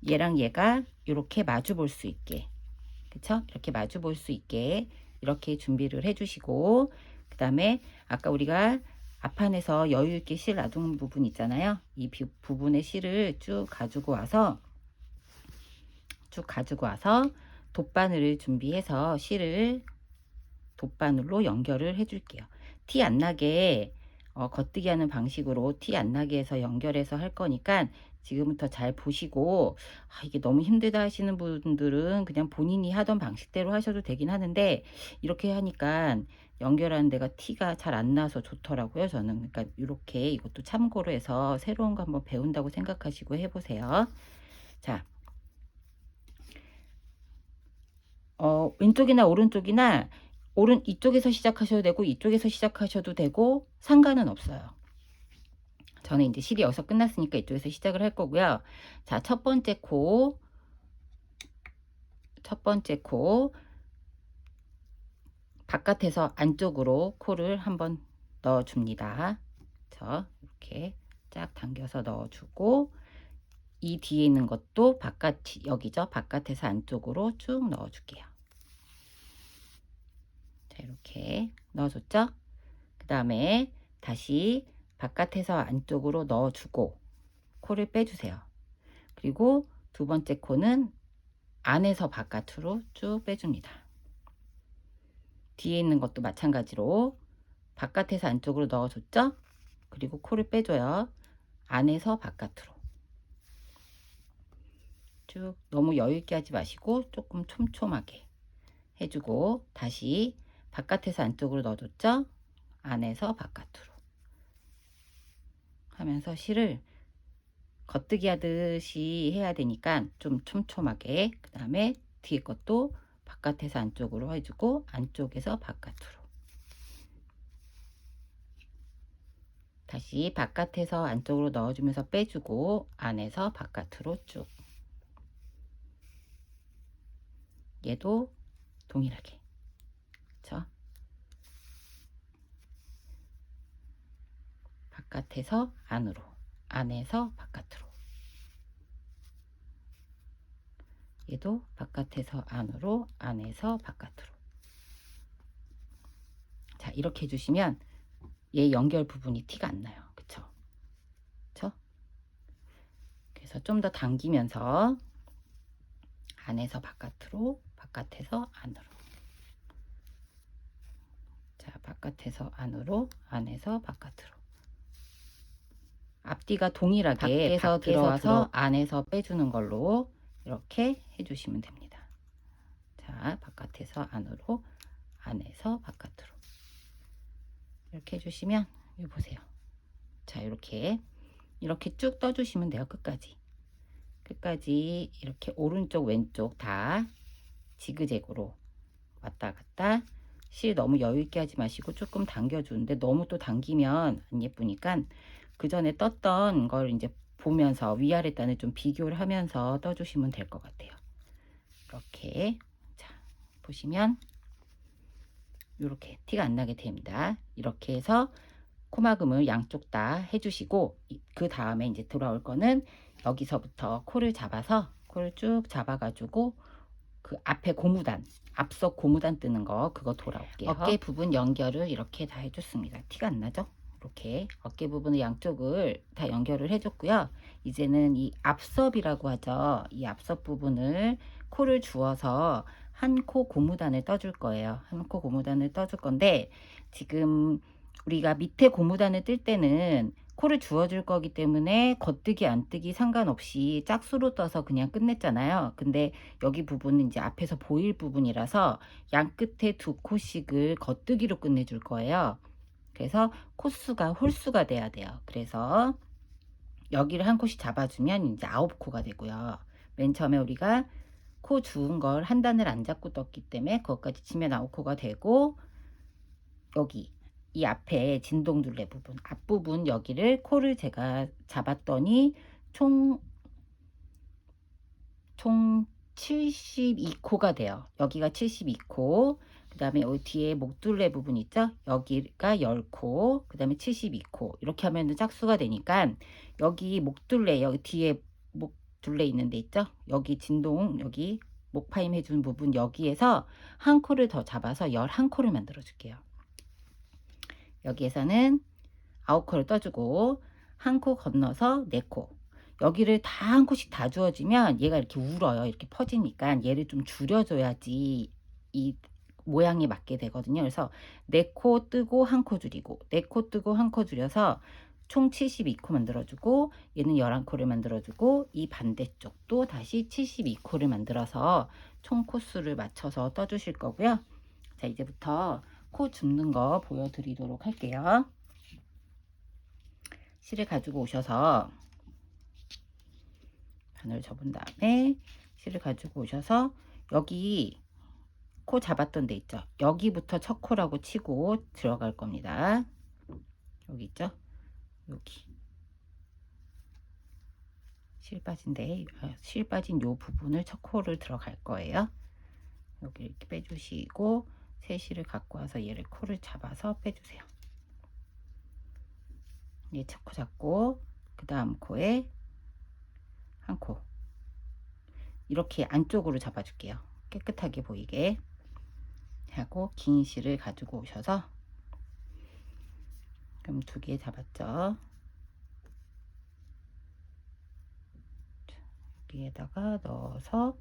얘랑 얘가 이렇게 마주 볼 수 있게 그쵸? 이렇게 마주 볼 수 있게 이렇게 준비를 해주시고 그 다음에 아까 우리가 앞판에서 여유 있게 실 놔둔 부분 있잖아요. 이 부분의 실을 쭉 가지고 와서 돗바늘을 준비해서 실을 돗바늘로 연결을 해 줄게요. 티 안 나게 겉뜨기 하는 방식으로 티 안 나게 해서 연결해서 할 거니까 지금부터 잘 보시고 이게 너무 힘들다 하시는 분들은 그냥 본인이 하던 방식대로 하셔도 되긴 하는데 이렇게 하니까 연결하는 데가 티가 잘 안 나서 좋더라고요. 저는 그러니까 이렇게 이것도 참고로 해서 새로운 거 한번 배운다고 생각하시고 해보세요. 자, 왼쪽이나 오른쪽이나 오른 이쪽에서 시작하셔도 되고 이쪽에서 시작하셔도 되고 상관은 없어요. 저는 이제 실이 여기서 끝났으니까 이쪽에서 시작을 할 거고요. 자, 첫 번째 코 바깥에서 안쪽으로 코를 한번 넣어줍니다. 이렇게 쫙 당겨서 넣어주고, 이 뒤에 있는 것도 여기죠. 바깥에서 안쪽으로 쭉 넣어줄게요. 자, 이렇게 넣어줬죠. 그 다음에 다시 바깥에서 안쪽으로 넣어주고 코를 빼주세요. 그리고 두 번째 코는 안에서 바깥으로 쭉 빼줍니다. 뒤에 있는 것도 마찬가지로 바깥에서 안쪽으로 넣어줬죠. 그리고 코를 빼줘요. 안에서 바깥으로 쭉. 너무 여유있게 하지 마시고 조금 촘촘하게 해주고, 다시 바깥에서 안쪽으로 넣어줬죠. 안에서 바깥으로 하면서 실을 겉뜨기 하듯이 해야 되니까 좀 촘촘하게. 그 다음에 뒤에 것도 바깥에서 안쪽으로 해주고 안쪽에서 바깥으로, 다시 바깥에서 안쪽으로 넣어주면서 빼주고 안에서 바깥으로 쭉. 얘도 동일하게. 그쵸? 바깥에서 안으로, 안에서 바깥으로. 얘도 바깥에서 안으로, 안에서 바깥으로. 자, 이렇게 해주시면 얘 연결 부분이 티가 안 나요. 그쵸? 그쵸? 그래서 좀 더 당기면서 안에서 바깥으로, 바깥에서 안으로. 자, 바깥에서 안으로, 안에서 바깥으로. 앞뒤가 동일하게 밖에서 들어와서 안에서 빼주는 걸로 이렇게 해주시면 됩니다. 자, 바깥에서 안으로, 안에서 바깥으로. 이렇게 해주시면, 여기 보세요. 자, 이렇게 쭉 떠주시면 돼요. 끝까지 이렇게 오른쪽 왼쪽 다 지그재그로 왔다 갔다. 실 너무 여유있게 하지 마시고 조금 당겨주는데, 너무 또 당기면 안 예쁘니까 그 전에 떴던 걸 이제 보면서 위아래 단을 좀 비교를 하면서 떠주시면 될 것 같아요. 이렇게. 자, 보시면 이렇게 티가 안 나게 됩니다. 이렇게 해서 코막음을 양쪽 다 해주시고, 그 다음에 이제 돌아올 거는 여기서부터 코를 쭉 잡아가지고 그 앞에 고무단, 앞서 고무단 뜨는 거, 그거 돌아올게요. 어깨 부분 연결을 이렇게 다 해줬습니다. 티가 안 나죠? 이렇게 어깨 부분을 양쪽을 다 연결을 해줬고요. 이제는 이 앞섭이라고 하죠. 이 앞섭 부분을 코를 주어서 한 코 고무단을 떠줄 거예요. 한 코 고무단을 떠줄 건데, 지금 우리가 밑에 고무단을 뜰 때는 코를 주워줄 거기 때문에 겉뜨기 안뜨기 상관없이 짝수로 떠서 그냥 끝냈잖아요. 근데 여기 부분은 이제 앞에서 보일 부분이라서 양 끝에 두 코씩을 겉뜨기로 끝내줄 거예요. 그래서 코수가 홀수가 돼야 돼요. 그래서 여기를 한 코씩 잡아주면 이제 9코가 되고요. 맨 처음에 우리가 코 주운 걸 한 단을 안 잡고 떴기 때문에 그것까지 치면 9코가 되고, 여기 이 앞에 진동둘레 부분, 앞부분 여기를 코를 제가 잡았더니 총 72코가 돼요. 여기가 72코, 그 다음에 여기 뒤에 목둘레 부분 있죠? 여기가 10코, 그 다음에 72코. 이렇게 하면 짝수가 되니까, 여기 목둘레, 여기 뒤에 목둘레 있는 데 있죠? 여기 진동, 여기 목파임 해준 부분, 여기에서 한 코를 더 잡아서 11코를 만들어 줄게요. 여기에서는 9코를 떠주고 한 코 건너서 4코, 여기를 다 한 코씩 다 주어지면 얘가 이렇게 울어요. 이렇게 퍼지니까 얘를 좀 줄여줘야지 이 모양에 맞게 되거든요. 그래서 4코 뜨고 한 코 줄이고, 4코 뜨고 한 코 줄여서 총 72코 만들어주고, 얘는 11코를 만들어주고, 이 반대쪽도 다시 72코를 만들어서 총 코수를 맞춰서 떠주실 거고요. 자, 이제부터 코 줍는 거 보여드리도록 할게요. 실을 가지고 오셔서 바늘 접은 다음에 실을 가지고 오셔서 여기 코 잡았던 데 있죠. 여기부터 첫 코라고 치고 들어갈 겁니다. 여기 있죠. 여기 실 빠진 요 부분을 첫 코를 들어갈 거예요. 여기 이렇게 빼주시고 세실을 갖고 와서 얘를 코를 잡아서 빼주세요. 얘 첫 코 잡고 그 다음 코에 한 코 이렇게 안쪽으로 잡아줄게요. 깨끗하게 보이게 하고 긴 실을 가지고 오셔서 그럼 2개 잡았죠. 여기에다가 넣어서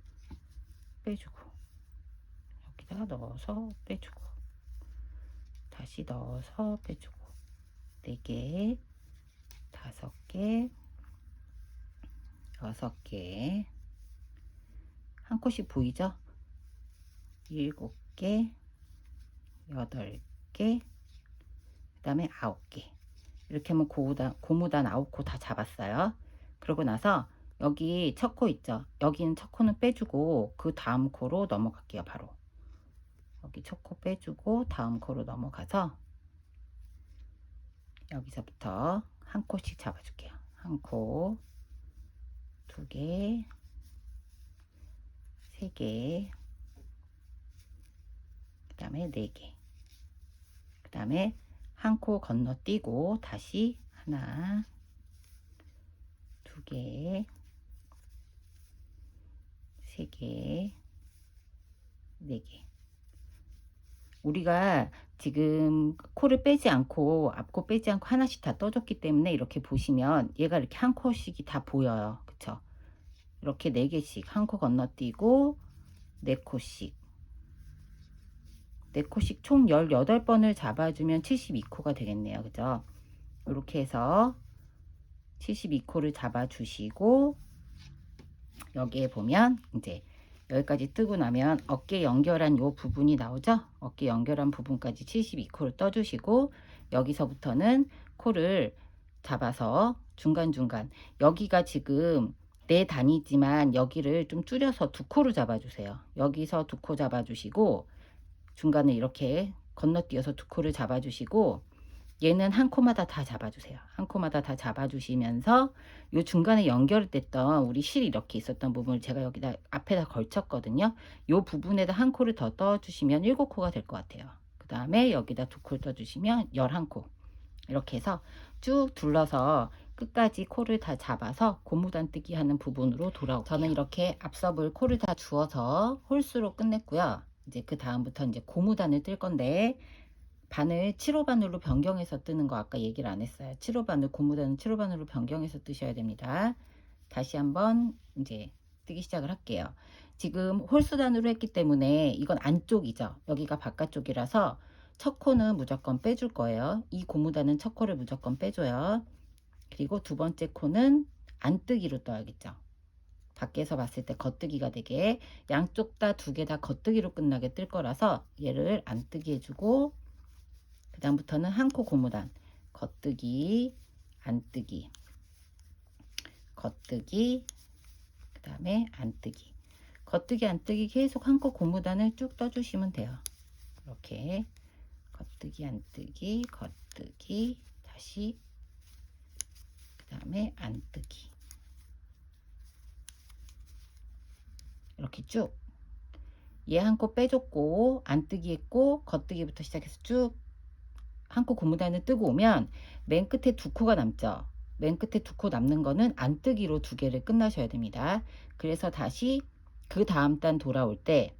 빼주고 여기다가 넣어서 빼주고 다시 넣어서 빼주고 4개 5개 6개 한 코씩 보이죠? 7개 8개 그 다음에 9개 이렇게 하면 고무단 9코 다 잡았어요. 그러고 나서 여기 첫 코 있죠? 여기는 첫 코는 빼주고 그 다음 코로 넘어갈게요. 바로 여기 첫 코 빼주고 다음 코로 넘어가서 여기서부터 한 코씩 잡아줄게요. 한 코, 2개, 3개, 그 다음에 4개, 그 다음에 한 코 건너뛰고 다시 하나, 2개, 3개, 4개. 우리가 지금 코를 빼지 않고 앞코 빼지 않고 하나씩 다 떠줬기 때문에 이렇게 보시면 얘가 이렇게 한 코씩이 다 보여요. 그쵸? 이렇게 4개씩 한 코 건너뛰고 4코씩 4코씩 총 18번을 잡아주면 72코가 되겠네요. 그죠? 이렇게 해서 72코를 잡아주시고 여기에 보면 이제 여기까지 뜨고 나면 어깨 연결한 요 부분이 나오죠. 어깨 연결한 부분까지 72코를 떠주시고 여기서부터는 코를 잡아서 중간중간 여기가 지금 4단이지만 여기를 좀 줄여서 2코로 잡아주세요. 여기서 2코 잡아주시고 중간에 이렇게 건너뛰어서 2코를 잡아주시고 얘는 한 코마다 다 잡아주세요. 한 코마다 다 잡아주시면서 요 중간에 연결됐던 우리 실이 이렇게 있었던 부분을 제가 여기다 앞에다 걸쳤거든요. 요 부분에다 한 코를 더 떠주시면 7코가 될 것 같아요. 그 다음에 여기다 2코를 떠주시면 11코 이렇게 해서 쭉 둘러서 끝까지 코를 다 잡아서 고무단뜨기 하는 부분으로 돌아오고 저는 이렇게 앞섭을 코를 다 주어서 홀수로 끝냈고요. 이제 그 다음부터 이제 고무단을 뜰 건데 바늘 7호 바늘로 변경해서 뜨는 거 아까 얘기를 안 했어요. 7호 바늘 고무단은 7호 바늘로 변경해서 뜨셔야 됩니다. 다시 한번 이제 뜨기 시작을 할게요. 지금 홀수단으로 했기 때문에 이건 안쪽이죠. 여기가 바깥쪽이라서 첫 코는 무조건 빼줄 거예요. 이 고무단은 첫 코를 무조건 빼줘요. 그리고 두 번째 코는 안뜨기로 떠야겠죠. 밖에서 봤을 때 겉뜨기가 되게 양쪽 다 2개 다 겉뜨기로 끝나게 뜰 거라서 얘를 안뜨기 해주고 그 다음부터는 한 코 고무단 겉뜨기 안뜨기 겉뜨기 그 다음에 안뜨기 겉뜨기 안뜨기 계속 한 코 고무단을 쭉 떠주시면 돼요. 이렇게 겉뜨기 안뜨기 겉뜨기 다시 그 다음에 안뜨기 이렇게 쭉 얘 한 코 빼줬고 안뜨기 했고 겉뜨기부터 시작해서 쭉 한 코 고무단을 뜨고 오면 맨 끝에 2코가 남죠. 맨 끝에 2코 남는 거는 안뜨기로 2개를 끝나셔야 됩니다. 그래서 다시 그 다음 단 돌아올 때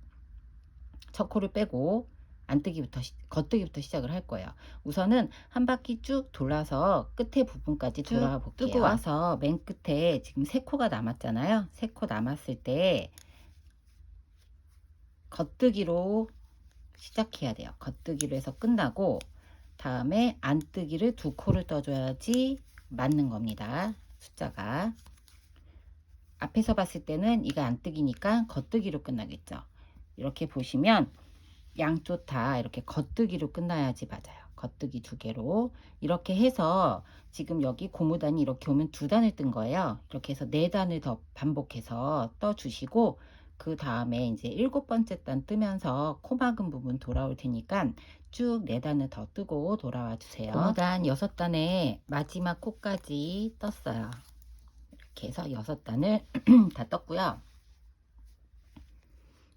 첫 코를 빼고 안뜨기부터 겉뜨기부터 시작을 할 거예요. 우선은 한 바퀴 쭉 돌아서 끝에 부분까지 돌아와 볼게요. 뜨고 와서 맨 끝에 지금 3코가 남았잖아요. 3코 남았을 때 겉뜨기로 시작해야 돼요. 겉뜨기로 해서 끝나고 다음에 안뜨기를 2코를 떠줘야지 맞는 겁니다. 숫자가 앞에서 봤을 때는 이거 안뜨기니까 겉뜨기로 끝나겠죠. 이렇게 보시면 양쪽 다 이렇게 겉뜨기로 끝나야지 맞아요. 겉뜨기 2개로 이렇게 해서 지금 여기 고무단이 이렇게 오면 2단을 뜬 거예요. 이렇게 해서 4단을 더 반복해서 떠주시고 그 다음에 이제 7번째 단 뜨면서 코 막은 부분 돌아올 테니까 쭉 4단을 더 뜨고 돌아와 주세요. 고무단 6단에 마지막 코까지 떴어요. 이렇게 해서 6단을 다 떴고요.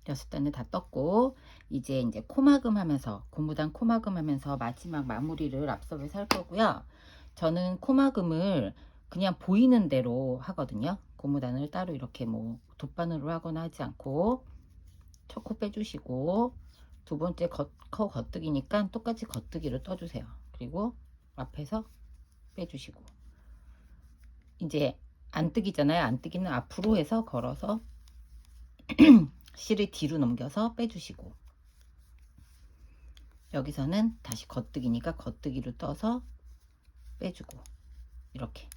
6단을 다 떴고 이제 코막음 하면서 고무단 코막음 하면서 마지막 마무리를 앞섭에서 할 거고요. 저는 코막음을 그냥 보이는 대로 하거든요. 고무단을 따로 이렇게 뭐 돗바늘로 하거나 하지 않고 첫 코 빼주시고 두 번째 코 겉뜨기니까 똑같이 겉뜨기로 떠주세요. 그리고 앞에서 빼주시고 이제 안 뜨기잖아요. 안 뜨기는 앞으로 해서 걸어서 실을 뒤로 넘겨서 빼주시고 여기서는 다시 겉뜨기니까 겉뜨기로 떠서 빼주고 이렇게.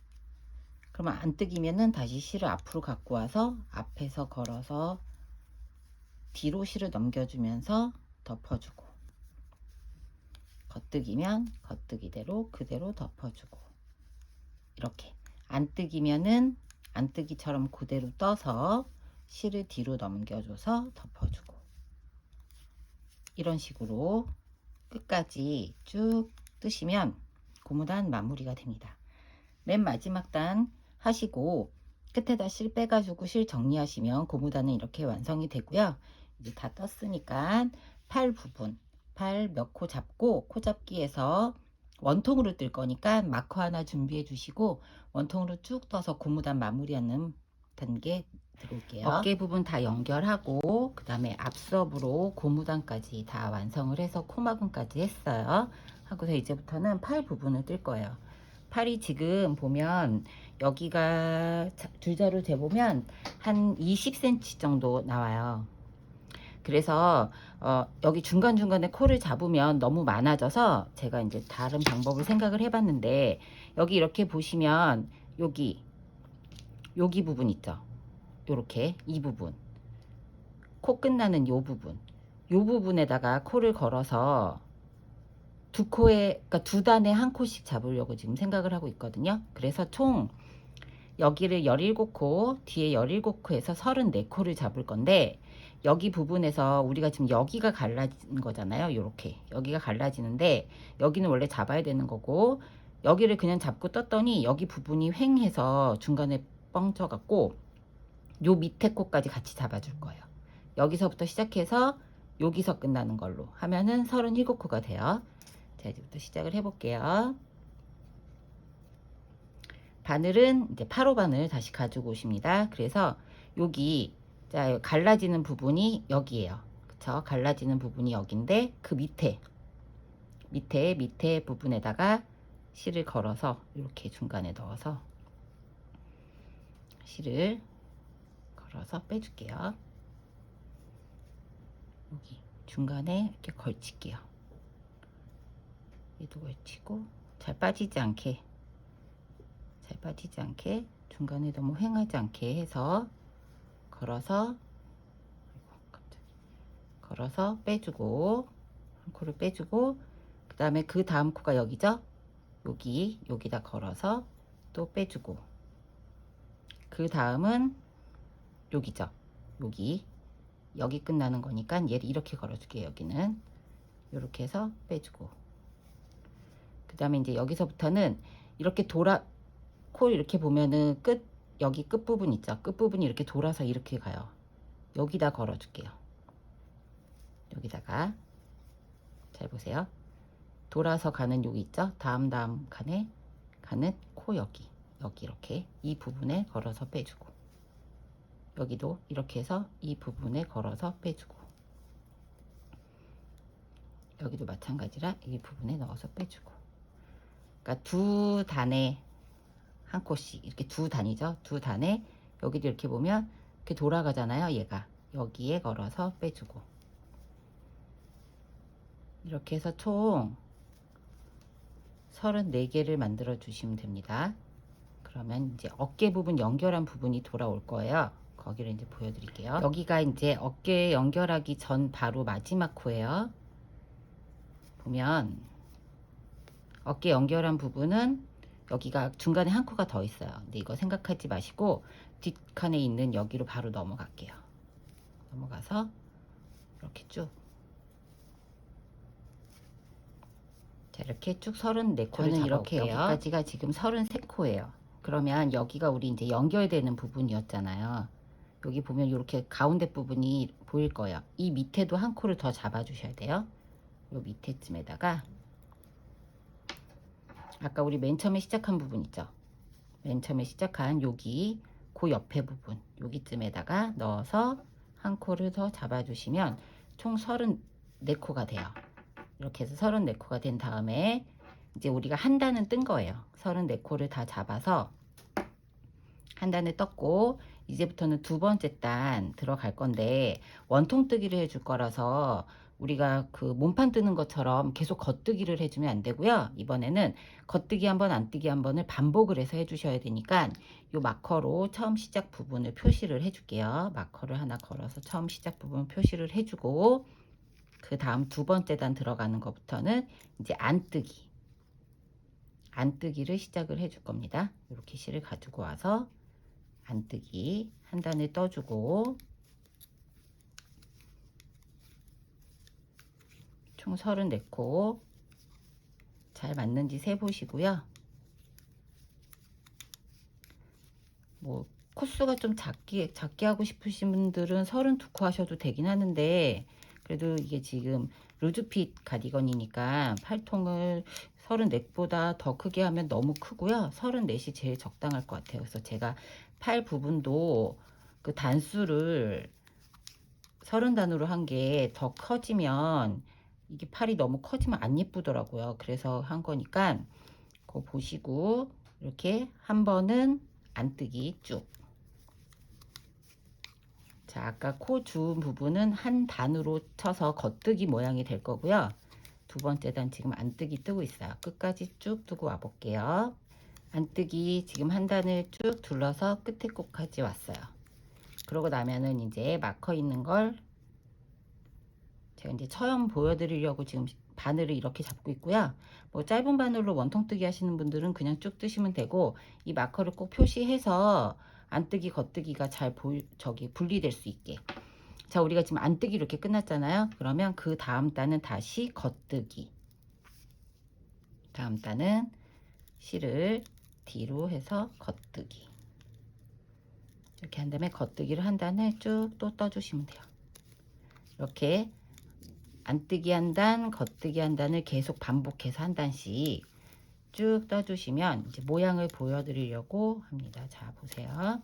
그러면 안 뜨기면은 다시 실을 앞으로 갖고 와서 앞에서 걸어서 뒤로 실을 넘겨주면서 덮어주고 겉뜨기면 겉뜨기대로 그대로 덮어주고 이렇게. 안 뜨기면은 안 뜨기처럼 그대로 떠서 실을 뒤로 넘겨줘서 덮어주고 이런 식으로 끝까지 쭉 뜨시면 고무단 마무리가 됩니다. 맨 마지막 단 하시고 끝에다 실 빼가지고 실 정리하시면 고무단은 이렇게 완성이 되고요. 이제 다 떴으니까 팔 부분, 팔 몇 코 잡고 코 잡기에서 원통으로 뜰 거니까 마커 하나 준비해 주시고 원통으로 쭉 떠서 고무단 마무리하는 단계 들어올게요. 어깨 부분 다 연결하고 그 다음에 앞섭으로 고무단까지 다 완성을 해서 코막음까지 했어요. 하고서 이제부터는 팔 부분을 뜰 거예요. 팔이 지금 보면 여기가 줄자로 재보면 한 20cm 정도 나와요. 그래서 여기 중간중간에 코를 잡으면 너무 많아져서 제가 이제 다른 방법을 생각을 해봤는데 여기 이렇게 보시면 여기 부분 있죠. 요렇게 이 부분 코 끝나는 요 부분에다가 코를 걸어서 두 코에 그러니까 두 단에 한 코씩 잡으려고 지금 생각을 하고 있거든요. 그래서 총 여기를 17코 뒤에 17코에서 34코를 잡을 건데 여기 부분에서 우리가 지금 여기가 갈라진 거잖아요. 요렇게 여기가 갈라지는데 여기는 원래 잡아야 되는 거고 여기를 그냥 잡고 떴더니 여기 부분이 횡해서 중간에 뻥쳐 갖고 요 밑에 코까지 같이 잡아줄 거예요. 여기서부터 시작해서 여기서 끝나는 걸로 하면은 37코가 돼요. 자, 이제부터 시작을 해볼게요. 바늘은 이제 8호 바늘 다시 가지고 오십니다. 그래서 여기 자 갈라지는 부분이 여기에요. 그쵸? 갈라지는 부분이 여기인데 그 밑에 부분에다가 실을 걸어서 이렇게 중간에 넣어서 실을 걸어서 빼줄게요. 여기 중간에 이렇게 걸칠게요. 얘도 걸치고 잘 빠지지 않게 중간에 너무 횡하지 않게 해서 걸어서 빼주고 한 코를 빼주고 그 다음에 그 다음 코가 여기죠. 여기다 걸어서 또 빼주고 그 다음은 여기죠. 여기 끝나는 거니까 얘를 이렇게 걸어줄게요. 여기는 이렇게 해서 빼주고 그 다음에 이제 여기서부터는 이렇게 코 이렇게 보면은 여기 끝부분 있죠. 끝부분이 이렇게 돌아서 이렇게 가요. 여기다 걸어줄게요. 여기다가 잘 보세요. 돌아서 가는 여기 있죠. 다음 칸에 가는 코 여기 이렇게 이 부분에 걸어서 빼주고 여기도 이렇게 해서 이 부분에 걸어서 빼주고 여기도 마찬가지라 이 부분에 넣어서 빼주고 그러니까 두 단에 한 코씩 이렇게 두 단이죠. 두 단에 여기도 이렇게 보면 이렇게 돌아가잖아요. 얘가 여기에 걸어서 빼주고 이렇게 해서 총 34개를 만들어 주시면 됩니다. 그러면 이제 어깨 부분 연결한 부분이 돌아올 거예요. 거기를 이제 보여드릴게요. 여기가 이제 어깨 연결하기 전 바로 마지막 코예요. 보면 어깨 연결한 부분은 여기가 중간에 한 코가 더 있어요. 근데 이거 생각하지 마시고 뒷칸에 있는 여기로 바로 넘어갈게요. 넘어가서 이렇게 쭉. 자, 이렇게 쭉 34코를 잡아올게요. 이렇게 해요. 여기까지가 지금 33코예요. 그러면 여기가 우리 이제 연결되는 부분이었잖아요. 여기 보면 이렇게 가운데 부분이 보일 거예요. 이 밑에도 한 코를 더 잡아 주셔야 돼요. 요 밑에쯤에다가 아까 우리 맨 처음에 시작한 부분 있죠. 맨 처음에 시작한 여기 그 옆에 부분 여기쯤에다가 넣어서 한 코를 더 잡아 주시면 총 34코가 돼요. 이렇게 해서 34코가 된 다음에 이제 우리가 한 단은 뜬 거예요. 34코를 다 잡아서 한 단을 떴고 이제부터는 두 번째 단 들어갈 건데 원통뜨기를 해줄 거라서 우리가 그 몸판 뜨는 것처럼 계속 겉뜨기를 해주면 안 되고요. 이번에는 겉뜨기 한 번, 안뜨기 한 번을 반복을 해서 해주셔야 되니까 이 마커로 처음 시작 부분을 표시를 해줄게요. 마커를 하나 걸어서 처음 시작 부분 표시를 해주고 그 다음 두 번째 단 들어가는 것부터는 이제 안뜨기를 시작을 해줄 겁니다. 이렇게 실을 가지고 와서 안뜨기 한 단을 떠주고 총 34코 잘 맞는지 세보시고요. 뭐 코수가 좀 작게 하고 싶으신 분들은 32코 하셔도 되긴 하는데 그래도 이게 지금 루즈핏 가디건이니까 팔통을 34보다 더 크게 하면 너무 크고요. 34이 제일 적당할 것 같아요. 그래서 제가 팔 부분도 그 단수를 30단으로 한 게 더 커지면 이게 팔이 너무 커지면 안 예쁘더라고요. 그래서 한 거니까 그거 보시고 이렇게 한 번은 안뜨기 쭉. 자, 아까 코 주운 부분은 한 단으로 쳐서 겉뜨기 모양이 될 거고요. 두 번째 단 지금 안뜨기 뜨고 있어요. 끝까지 쭉 두고 와 볼게요. 안뜨기 지금 한 단을 쭉 둘러서 끝에 꼭까지 왔어요. 그러고 나면은 이제 마커 있는 걸 제가 이제 처음 보여드리려고 지금 바늘을 이렇게 잡고 있고요. 뭐 짧은 바늘로 원통뜨기 하시는 분들은 그냥 쭉 뜨시면 되고 이 마커를 꼭 표시해서 안뜨기 겉뜨기가 잘 분리될 수 있게. 자, 우리가 지금 안뜨기 이렇게 끝났잖아요. 그러면 그 다음 단은 다시 겉뜨기. 다음 단은 실을 뒤로 해서 겉뜨기. 이렇게 한 다음에 겉뜨기를 한 단을 쭉 또 떠주시면 돼요. 이렇게 안뜨기 한 단, 겉뜨기 한 단을 계속 반복해서 한 단씩 쭉 떠주시면 이제 모양을 보여드리려고 합니다. 자, 보세요.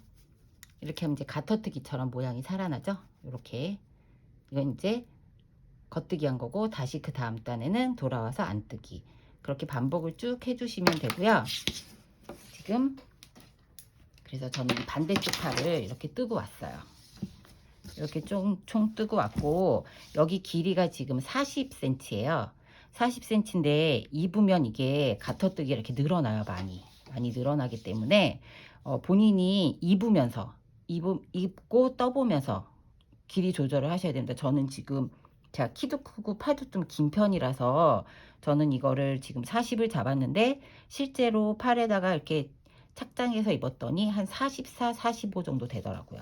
이렇게 하면 이제 가터뜨기처럼 모양이 살아나죠? 이렇게. 이건 이제 겉뜨기 한 거고 다시 그 다음 단에는 돌아와서 안뜨기. 그렇게 반복을 쭉 해주시면 되고요. 지금 그래서 저는 이 반대쪽 팔을 이렇게 뜨고 왔어요. 이렇게 총 뜨고 왔고 여기 길이가 지금 40cm예요. 40cm인데 입으면 이게 가터뜨기 이렇게 늘어나요. 많이 늘어나기 때문에 본인이 입고 떠보면서 길이 조절을 하셔야 됩니다. 저는 지금 제가 키도 크고 팔도 좀 긴 편이라서 저는 이거를 지금 40을 잡았는데 실제로 팔에다가 이렇게 착장해서 입었더니 한 44, 45 정도 되더라고요.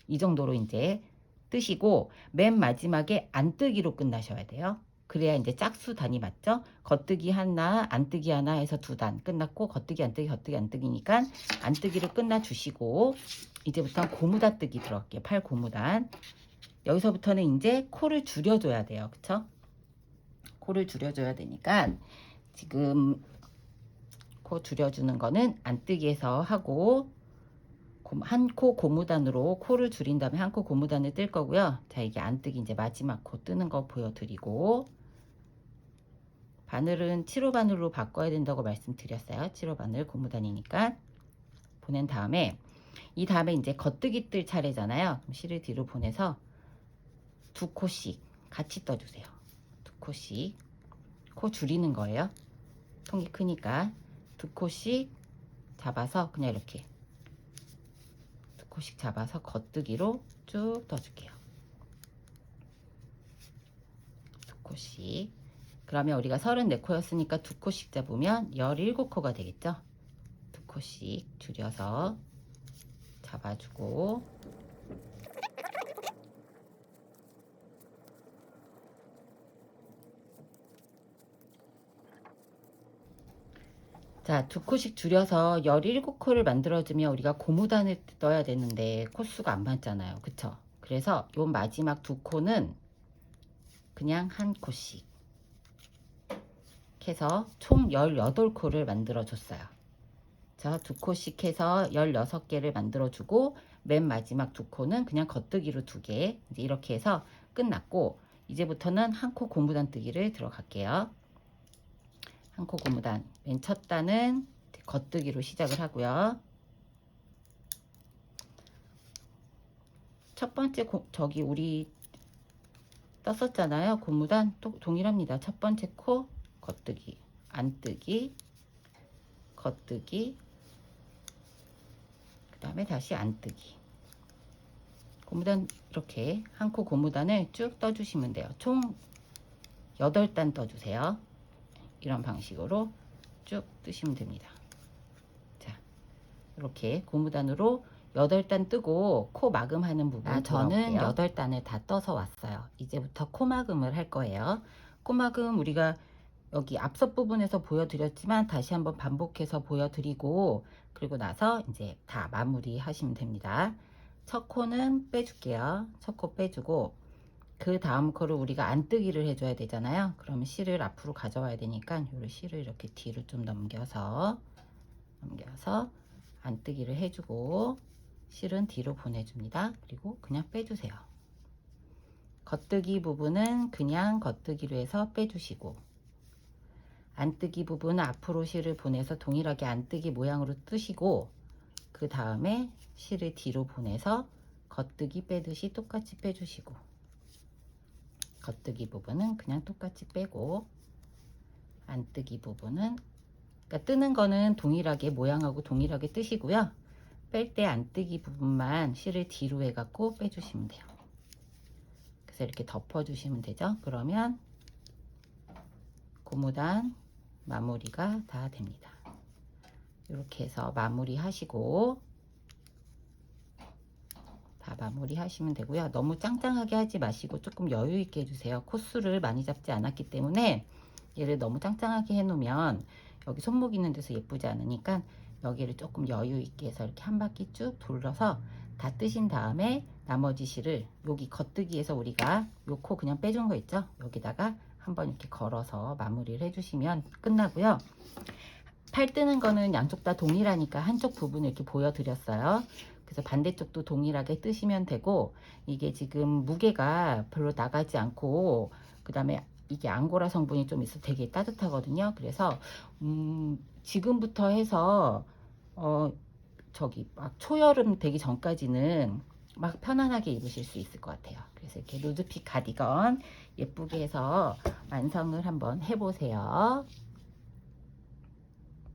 이 정도로 이제 뜨시고 맨 마지막에 안뜨기로 끝나셔야 돼요. 그래야 이제 짝수 단이 맞죠? 겉뜨기 하나, 안뜨기 하나 해서 두 단 끝났고 겉뜨기, 안뜨기, 겉뜨기, 안뜨기니까 안뜨기를 끝나 주시고 이제부터 고무단뜨기 들어갈게요. 팔 고무단. 여기서부터는 이제 코를 줄여줘야 돼요. 그쵸? 코를 줄여줘야 되니까 지금 코 줄여주는 거는 안뜨기에서 하고 한 코 고무단으로 코를 줄인 다음에 한 코 고무단을 뜰 거고요. 자, 이게 안뜨기 이제 마지막 코 뜨는 거 보여드리고 바늘은 7호 바늘로 바꿔야 된다고 말씀드렸어요. 7호 바늘 고무단이니까 보낸 다음에 이 다음에 이제 겉뜨기 뜰 차례잖아요. 실을 뒤로 보내서 두 코씩 같이 떠주세요. 두 코씩 코 줄이는 거예요. 통이 크니까 두 코씩 잡아서 그냥 이렇게 두 코씩 잡아서 겉뜨기로 쭉 떠줄게요. 두 코씩. 그러면 우리가 34코였으니까 두 코씩 잡으면 17코가 되겠죠. 두 코씩 줄여서 잡아주고 자, 2코씩 줄여서 17코를 만들어주면 우리가 고무단을 떠야 되는데 코수가 안 맞잖아요. 그쵸? 그래서 요 마지막 2코는 그냥 1코씩 해서 총 18코를 만들어 줬어요. 자, 2코씩 해서 16개를 만들어 주고 맨 마지막 2코는 그냥 겉뜨기로 2개, 이제 이렇게 해서 끝났고, 이제부터는 1코 고무단 뜨기를 들어갈게요. 1코 고무단, 맨 첫 단은 겉뜨기로 시작을 하고요. 첫 번째 저기 우리 떴었잖아요. 고무단 또 동일합니다. 첫 번째 코 겉뜨기, 안뜨기, 겉뜨기, 그 다음에 다시 안뜨기. 고무단 이렇게 1코 고무단을 쭉 떠주시면 돼요. 총 8단 떠주세요. 이런 방식으로 쭉 뜨시면 됩니다. 자, 이렇게 고무단으로 8단 뜨고 코 마금하는 부분 저는 8단을 다 떠서 왔어요. 이제부터 코 마금을 할 거예요. 코 마금 우리가 여기 앞서 부분에서 보여드렸지만 다시 한번 반복해서 보여드리고, 그리고 나서 이제 다 마무리 하시면 됩니다. 첫 코는 빼줄게요. 첫 코 빼주고, 그 다음 코를 우리가 안뜨기를 해줘야 되잖아요. 그러면 실을 앞으로 가져와야 되니까 요 실을 이렇게 뒤로 좀 넘겨서 안뜨기를 해주고, 실은 뒤로 보내줍니다. 그리고 그냥 빼주세요. 겉뜨기 부분은 그냥 겉뜨기로 해서 빼주시고, 안뜨기 부분은 앞으로 실을 보내서 동일하게 안뜨기 모양으로 뜨시고, 그 다음에 실을 뒤로 보내서 겉뜨기 빼듯이 똑같이 빼주시고, 겉뜨기 부분은 그냥 똑같이 빼고, 안뜨기 부분은, 그러니까 뜨는 거는 동일하게 모양하고 동일하게 뜨시고요. 뺄 때 안뜨기 부분만 실을 뒤로 해갖고 빼주시면 돼요. 그래서 이렇게 덮어주시면 되죠. 그러면 고무단 마무리가 다 됩니다. 이렇게 해서 마무리 하시고, 다 마무리 하시면 되고요. 너무 짱짱하게 하지 마시고 조금 여유 있게 해주세요. 코수를 많이 잡지 않았기 때문에 얘를 너무 짱짱하게 해 놓으면 여기 손목 있는 데서 예쁘지 않으니까 여기를 조금 여유 있게 해서 이렇게 한 바퀴 쭉 돌려서 다 뜨신 다음에 나머지 실을 여기 겉뜨기에서 우리가 요 코 그냥 빼준 거 있죠? 여기다가 한번 이렇게 걸어서 마무리를 해주시면 끝나고요. 팔 뜨는 거는 양쪽 다 동일하니까 한쪽 부분을 이렇게 보여드렸어요. 그래서 반대쪽도 동일하게 뜨시면 되고, 이게 지금 무게가 별로 나가지 않고, 그 다음에 이게 앙고라 성분이 좀 있어 되게 따뜻하거든요. 그래서 지금부터 해서 저기 막 초여름 되기 전까지는 막 편안하게 입으실 수 있을 것 같아요. 그래서 이렇게 루즈핏 가디건 예쁘게 해서 완성을 한번 해보세요.